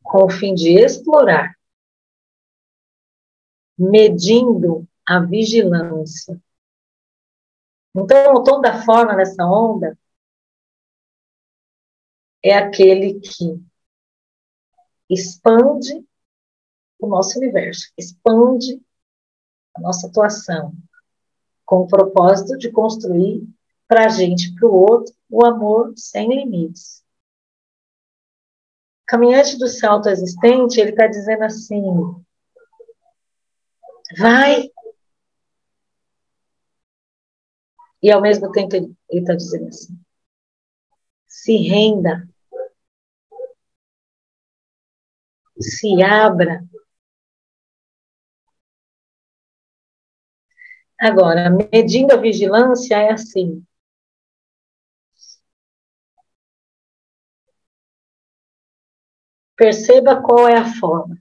com o fim de explorar, medindo a vigilância. Então, o tom da forma dessa onda é aquele que expande o nosso universo, expande a nossa atuação, com o propósito de construir para a gente, para o outro, o amor sem limites. O caminhante do céu autoexistente, ele está dizendo assim, vai. E ao mesmo tempo ele está dizendo assim, se renda. se abra. Agora, medindo a vigilância é assim. Perceba qual é a forma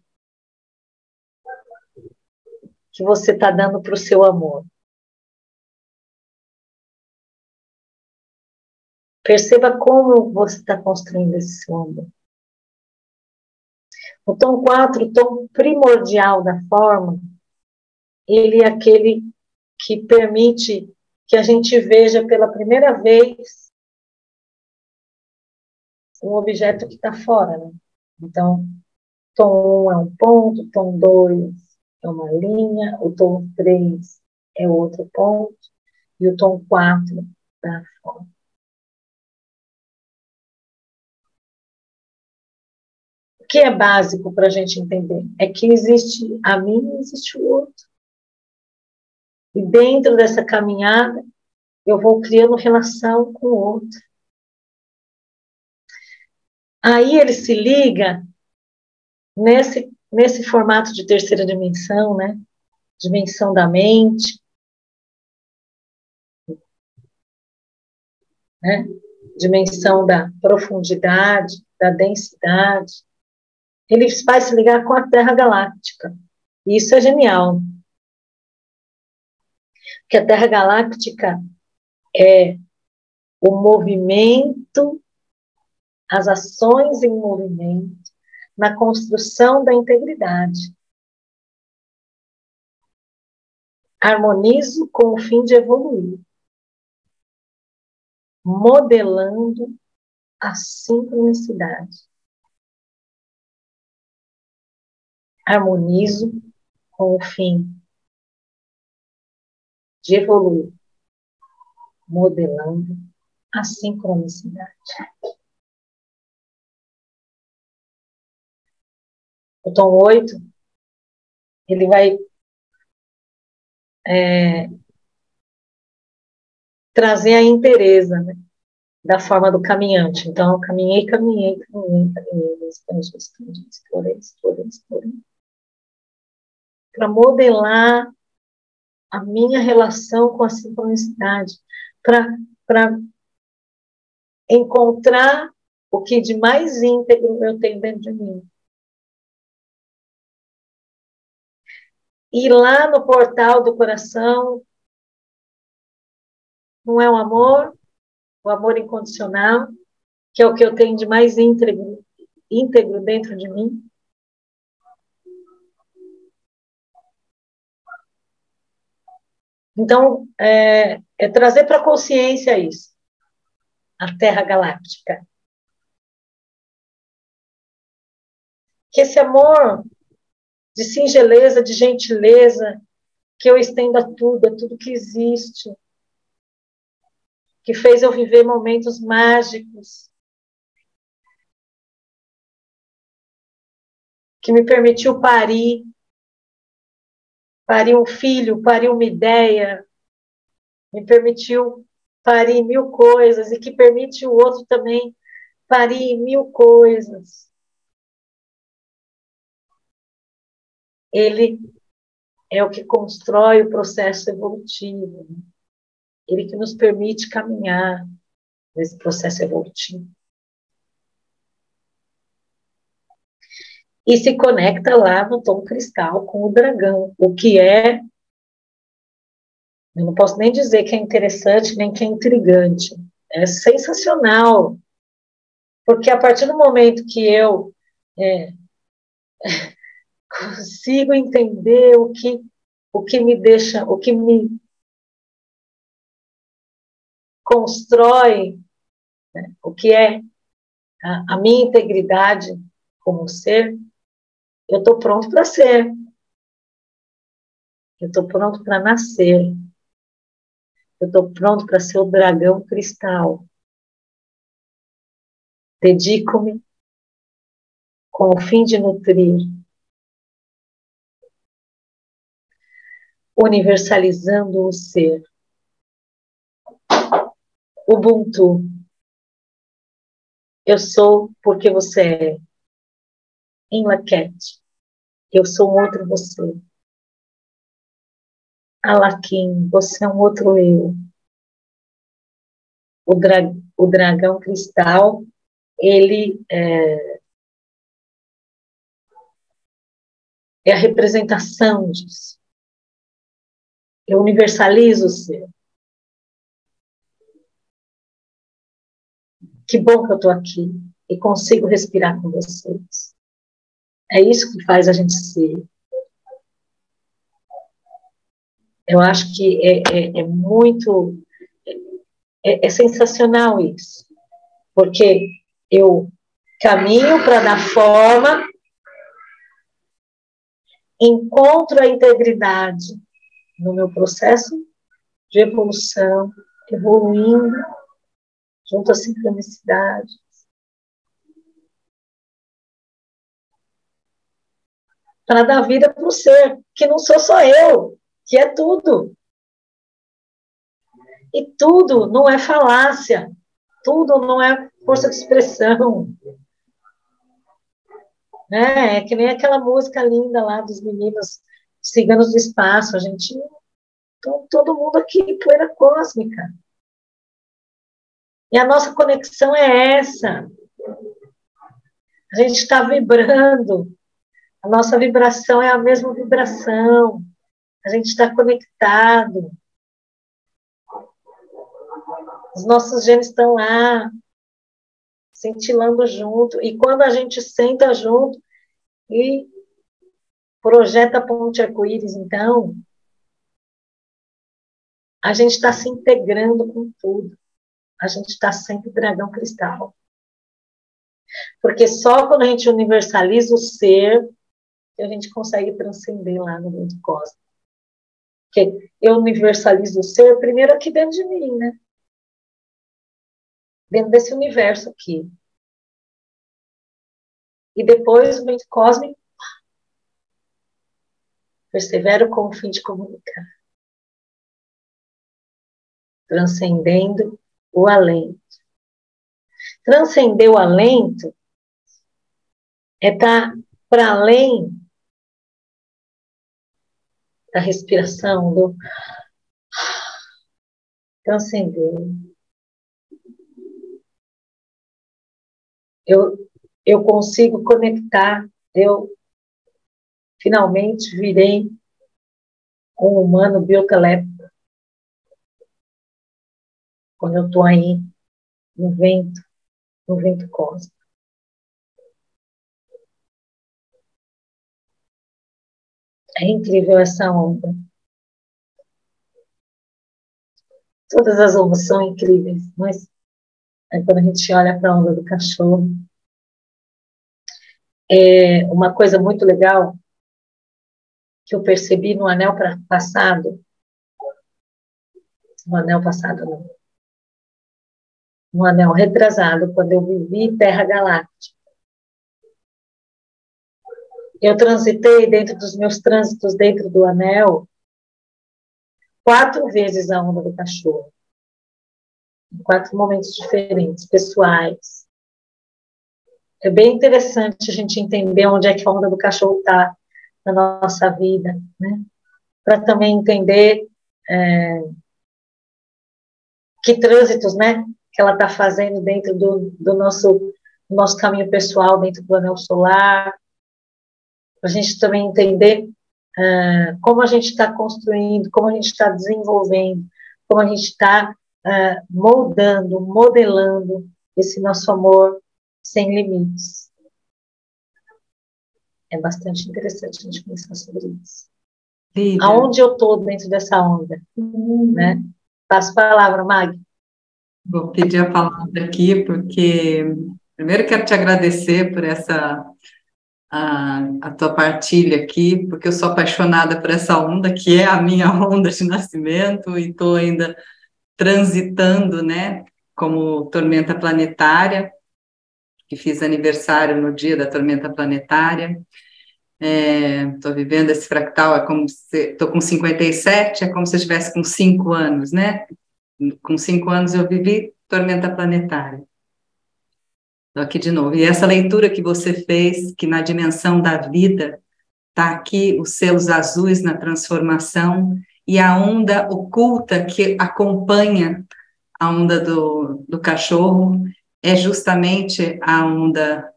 que você está dando para o seu amor. Perceba como você está construindo esse seu amor. O tom 4, o tom primordial da forma, ele é aquele que permite que a gente veja pela primeira vez um objeto que está fora, né? Então, tom 1 é um ponto, tom 2 é uma linha, o tom 3 é outro ponto, e o tom 4 da forma. O que é básico para a gente entender? É que existe a mim e existe o outro. E dentro dessa caminhada, eu vou criando relação com o outro. Aí ele se liga nesse formato de terceira dimensão, né? Dimensão da mente, né? Dimensão da profundidade, da densidade. Ele vai se ligar com a Terra Galáctica. E isso é genial. Porque a Terra Galáctica é o movimento, as ações em movimento, na construção da integridade. Harmonizo com o fim de evoluir, modelando a sincronicidade. Harmonizo com o fim de evoluir, modelando a sincronicidade. O tom 8, ele vai trazer a inteireza, né, da forma do caminhante. Então, eu caminhei, explorei, para modelar a minha relação com a sincronicidade, para encontrar o que de mais íntegro eu tenho dentro de mim. E lá no portal do coração, não é o amor incondicional, que é o que eu tenho de mais íntegro dentro de mim. Então, é trazer para a consciência isso, a Terra Galáctica. Que esse amor de singeleza, de gentileza, que eu estendo a tudo que existe, que fez eu viver momentos mágicos, que me permitiu parir um filho, parir uma ideia, me permitiu parir 1000 coisas, e que permite o outro também parir 1000 coisas. Ele é o que constrói o processo evolutivo. Ele que nos permite caminhar nesse processo evolutivo. E se conecta lá no tom cristal com o dragão, o que é, eu não posso nem dizer que é interessante, nem que é intrigante. É sensacional. Porque a partir do momento que eu consigo entender o que me deixa, o que me constrói, né, o que é a minha integridade como ser, eu estou pronto para ser. Eu estou pronto para nascer. Eu estou pronto para ser o dragão cristal. Dedico-me com o fim de nutrir, universalizando o ser. Ubuntu. Eu sou porque você é. em Laquete, eu sou um outro você. Alaquim, você é um outro eu. O dragão cristal, ele é a representação disso. Eu universalizo o ser. Que bom que eu estou aqui e consigo respirar com vocês. É isso que faz a gente ser. Eu acho que é muito... É sensacional isso. Porque eu caminho para dar forma, encontro a integridade no meu processo de evolução, evoluindo junto à sincronicidade. Para dar vida para o ser, que não sou só eu, que é tudo. E tudo não é falácia, tudo não é força de expressão. É que nem aquela música linda lá dos meninos ciganos do espaço, a gente, todo mundo aqui, poeira cósmica. E a nossa conexão é essa. A gente está vibrando, a nossa vibração é a mesma vibração, a gente está conectado. Os nossos genes estão lá, cintilando junto. E quando a gente senta junto e projeta a ponte arco-íris, então, a gente está se integrando com tudo. A gente está sempre dragão cristal. Porque só quando a gente universaliza o ser, que a gente consegue transcender lá no mundo cósmico. Porque eu universalizo o ser primeiro aqui dentro de mim, né? Dentro desse universo aqui. E depois o mundo cósmico, persevero com o fim de comunicar. Transcendendo o alento. Transcender o alento é estar para além da respiração, do transcender. Eu consigo conectar, eu finalmente virei um humano biotelépico. Quando eu estou aí no vento cósmico. É incrível essa onda. Todas as ondas são incríveis, mas quando a gente olha para a onda do cachorro, uma coisa muito legal que eu percebi no anel passado, no anel passado não, no anel retrasado, quando eu vivi Terra Galáctica. Eu transitei dentro dos meus trânsitos dentro do anel 4 vezes a onda do cachorro. Em 4 momentos diferentes, pessoais. É bem interessante a gente entender onde é que a onda do cachorro está na nossa vida, né? Para também entender que trânsitos, né, que ela está fazendo dentro do nosso caminho pessoal, dentro do anel solar, para a gente também entender como a gente está construindo, como a gente está desenvolvendo, como a gente está moldando, modelando esse nosso amor sem limites. É bastante interessante a gente pensar sobre isso. Lídia. Aonde eu estou dentro dessa onda? Né? Passo a palavra, Mag. Vou pedir a palavra aqui, porque primeiro quero te agradecer por a tua partilha aqui, porque eu sou apaixonada por essa onda, que é a minha onda de nascimento, e estou ainda transitando, né, como tormenta planetária, que fiz aniversário no dia da tormenta planetária. Estou vivendo esse fractal, é como se... Estou com 57, é como se eu estivesse com 5 anos, né? Com 5 anos eu vivi tormenta planetária. Estou aqui de novo. E essa leitura que você fez, que na dimensão da vida, está aqui os selos azuis na transformação e a onda oculta que acompanha a onda do cachorro é justamente a onda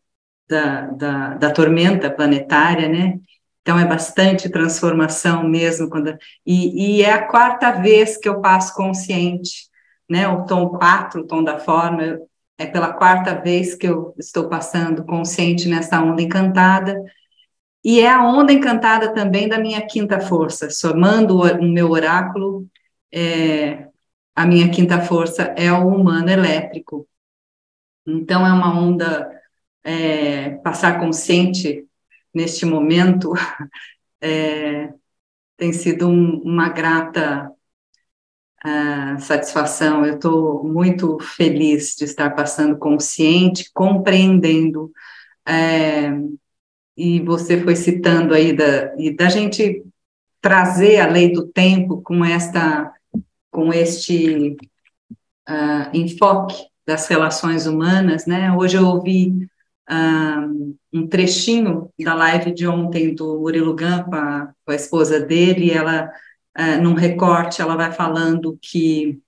da tormenta planetária, né? Então, é bastante transformação mesmo. E é a quarta vez que eu passo consciente, né? O tom 4, o tom da forma, é pela quarta vez que eu estou passando consciente nessa onda encantada. E é a onda encantada também da minha quinta força, somando o meu oráculo, a minha quinta força é o humano elétrico. Então, é uma onda, passar consciente neste momento, tem sido uma grata satisfação. Eu estou muito feliz de estar passando consciente, compreendendo, e você foi citando aí da gente trazer a lei do tempo com este enfoque das relações humanas, né? Hoje eu ouvi um trechinho da live de ontem do Murilo Gun com a esposa dele, e ela, num recorte, ela vai falando que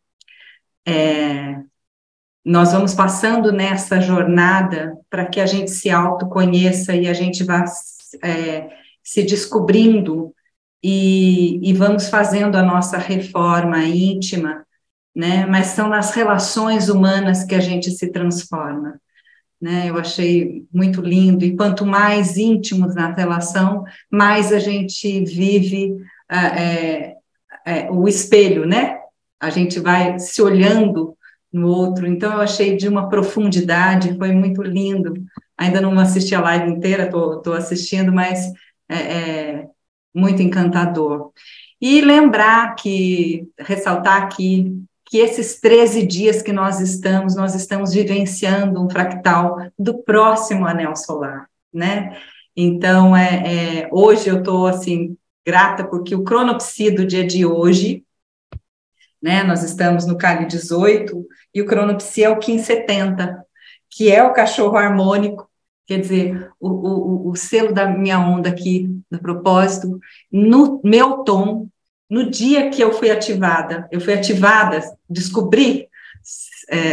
nós vamos passando nessa jornada para que a gente se autoconheça e a gente vá se descobrindo e vamos fazendo a nossa reforma íntima, né? Mas são nas relações humanas que a gente se transforma, né? Eu achei muito lindo, e quanto mais íntimos na relação, mais a gente vive o espelho, né? A gente vai se olhando no outro, então eu achei de uma profundidade, foi muito lindo. Ainda não assisti a live inteira, estou assistindo, mas muito encantador. E ressaltar aqui, que esses 13 dias que nós estamos vivenciando um fractal do próximo anel solar, né? Então, hoje eu estou, assim, grata, porque o cronopsi do dia de hoje, né, nós estamos no Kali 18, e o cronopsi é o 1570, que é o cachorro harmônico, quer dizer, o selo da minha onda aqui, do propósito, no meu tom, no dia que eu fui ativada, descobri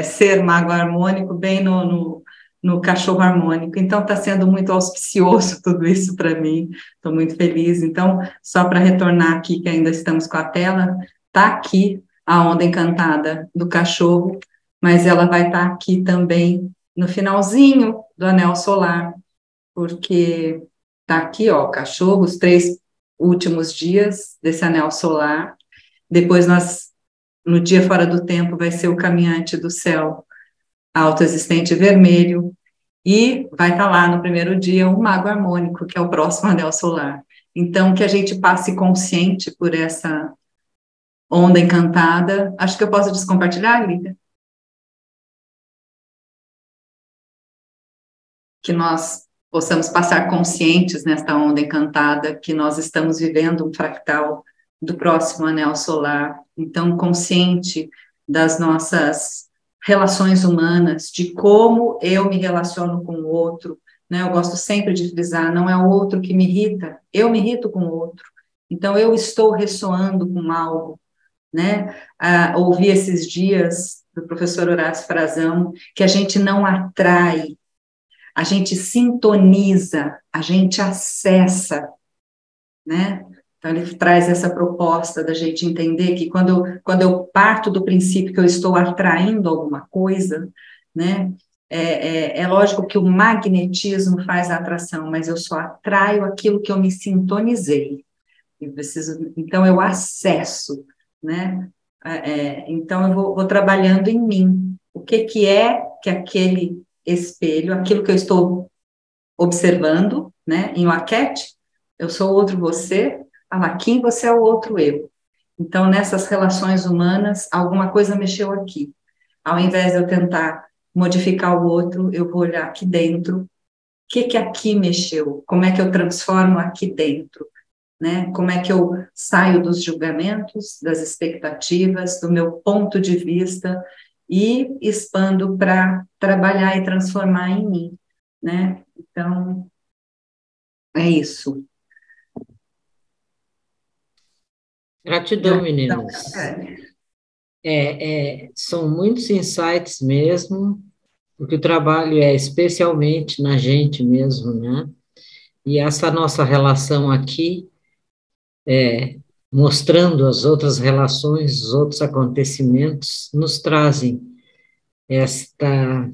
ser mago harmônico bem no cachorro harmônico. Então, está sendo muito auspicioso tudo isso para mim, estou muito feliz. Então, só para retornar aqui, que ainda estamos com a tela, está aqui a onda encantada do cachorro, mas ela vai estar aqui também no finalzinho do anel solar, porque está aqui, ó, o cachorro, os 3 últimos dias desse anel solar. Depois no dia fora do tempo, vai ser o caminhante do céu autoexistente vermelho, e vai estar lá no primeiro dia o mago harmônico, que é o próximo anel solar. Então, que a gente passe consciente por essa onda encantada. Acho que eu posso descompartilhar, Lívia? Que nós possamos passar conscientes nesta onda encantada, que nós estamos vivendo um fractal do próximo anel solar. Então, consciente das nossas relações humanas, de como eu me relaciono com o outro, né? Eu gosto sempre de frisar, não é o outro que me irrita, eu me irrito com o outro. Então, eu estou ressoando com algo, né? Ouvi esses dias do professor Horácio Frazão que a gente não atrai, a gente sintoniza, a gente acessa, né? Então, ele traz essa proposta da gente entender que quando eu parto do princípio que eu estou atraindo alguma coisa, né? É lógico que o magnetismo faz a atração, mas eu só atraio aquilo que eu me sintonizei. Então, eu acesso, né? Então, eu vou trabalhando em mim. O que é que aquele espelho, aquilo que eu estou observando, né, em Laquete, eu sou outro você, Alaquim, você é o outro eu. Então, nessas relações humanas, alguma coisa mexeu aqui. Ao invés de eu tentar modificar o outro, eu vou olhar aqui dentro, o que aqui mexeu, como é que eu transformo aqui dentro, né, como é que eu saio dos julgamentos, das expectativas, do meu ponto de vista, e expando para trabalhar e transformar em mim, né? Então, é isso. Gratidão, meninas. São muitos insights mesmo, porque o trabalho é especialmente na gente mesmo, né? E essa nossa relação aqui, mostrando as outras relações, os outros acontecimentos, nos trazem esta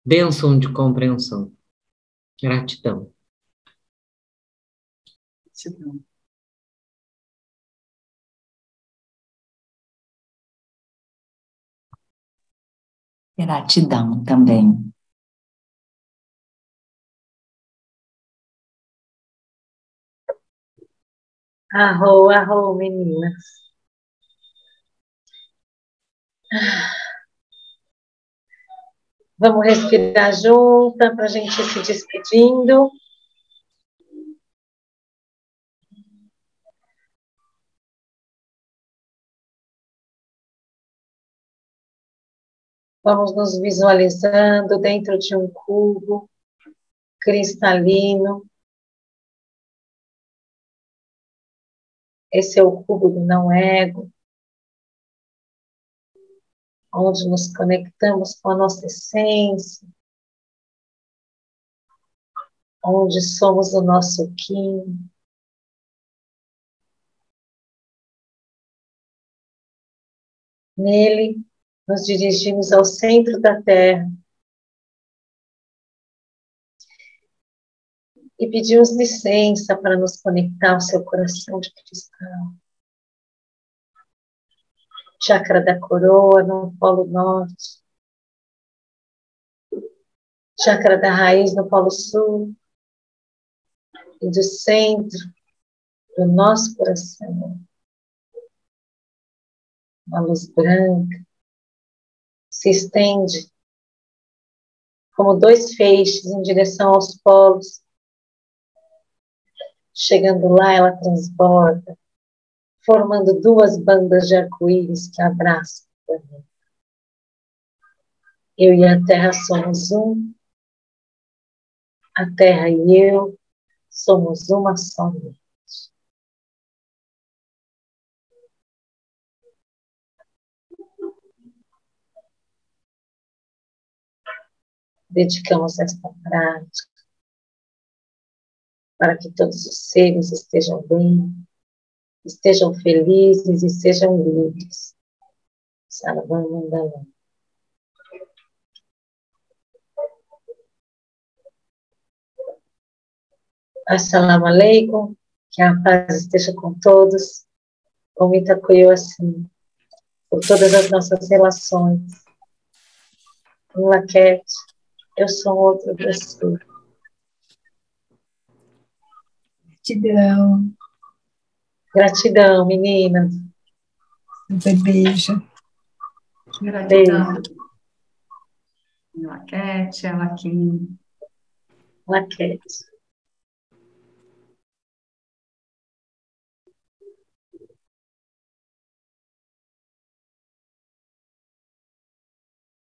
bênção de compreensão. Gratidão. Gratidão também. Arro, arro, meninas. Vamos respirar junta para a gente ir se despedindo. Vamos nos visualizando dentro de um cubo cristalino. Esse é o cubo do não-ego, onde nos conectamos com a nossa essência, onde somos o nosso Kim. Nele, nos dirigimos ao centro da Terra e pedimos licença para nos conectar ao seu coração de cristal. Chakra da coroa no Polo Norte. Chakra da raiz no Polo Sul. E do centro do nosso coração. Uma luz branca se estende como dois feixes em direção aos polos. Chegando lá, ela transborda, formando duas bandas de arco-íris que abraçam o planeta. Eu e a Terra somos um, a Terra e eu somos uma só mente. Dedicamos esta prática para que todos os seres estejam bem, estejam felizes e sejam livres. Sarvam Mangalam. Assalamu alaikum, que a paz esteja com todos. O Mita Koyo assim, por todas as nossas relações. Um laquete, eu sou outra pessoa. Gratidão. Gratidão, meninas. Super beijo. Gratidão. Laquete, Alaquim. Laquete.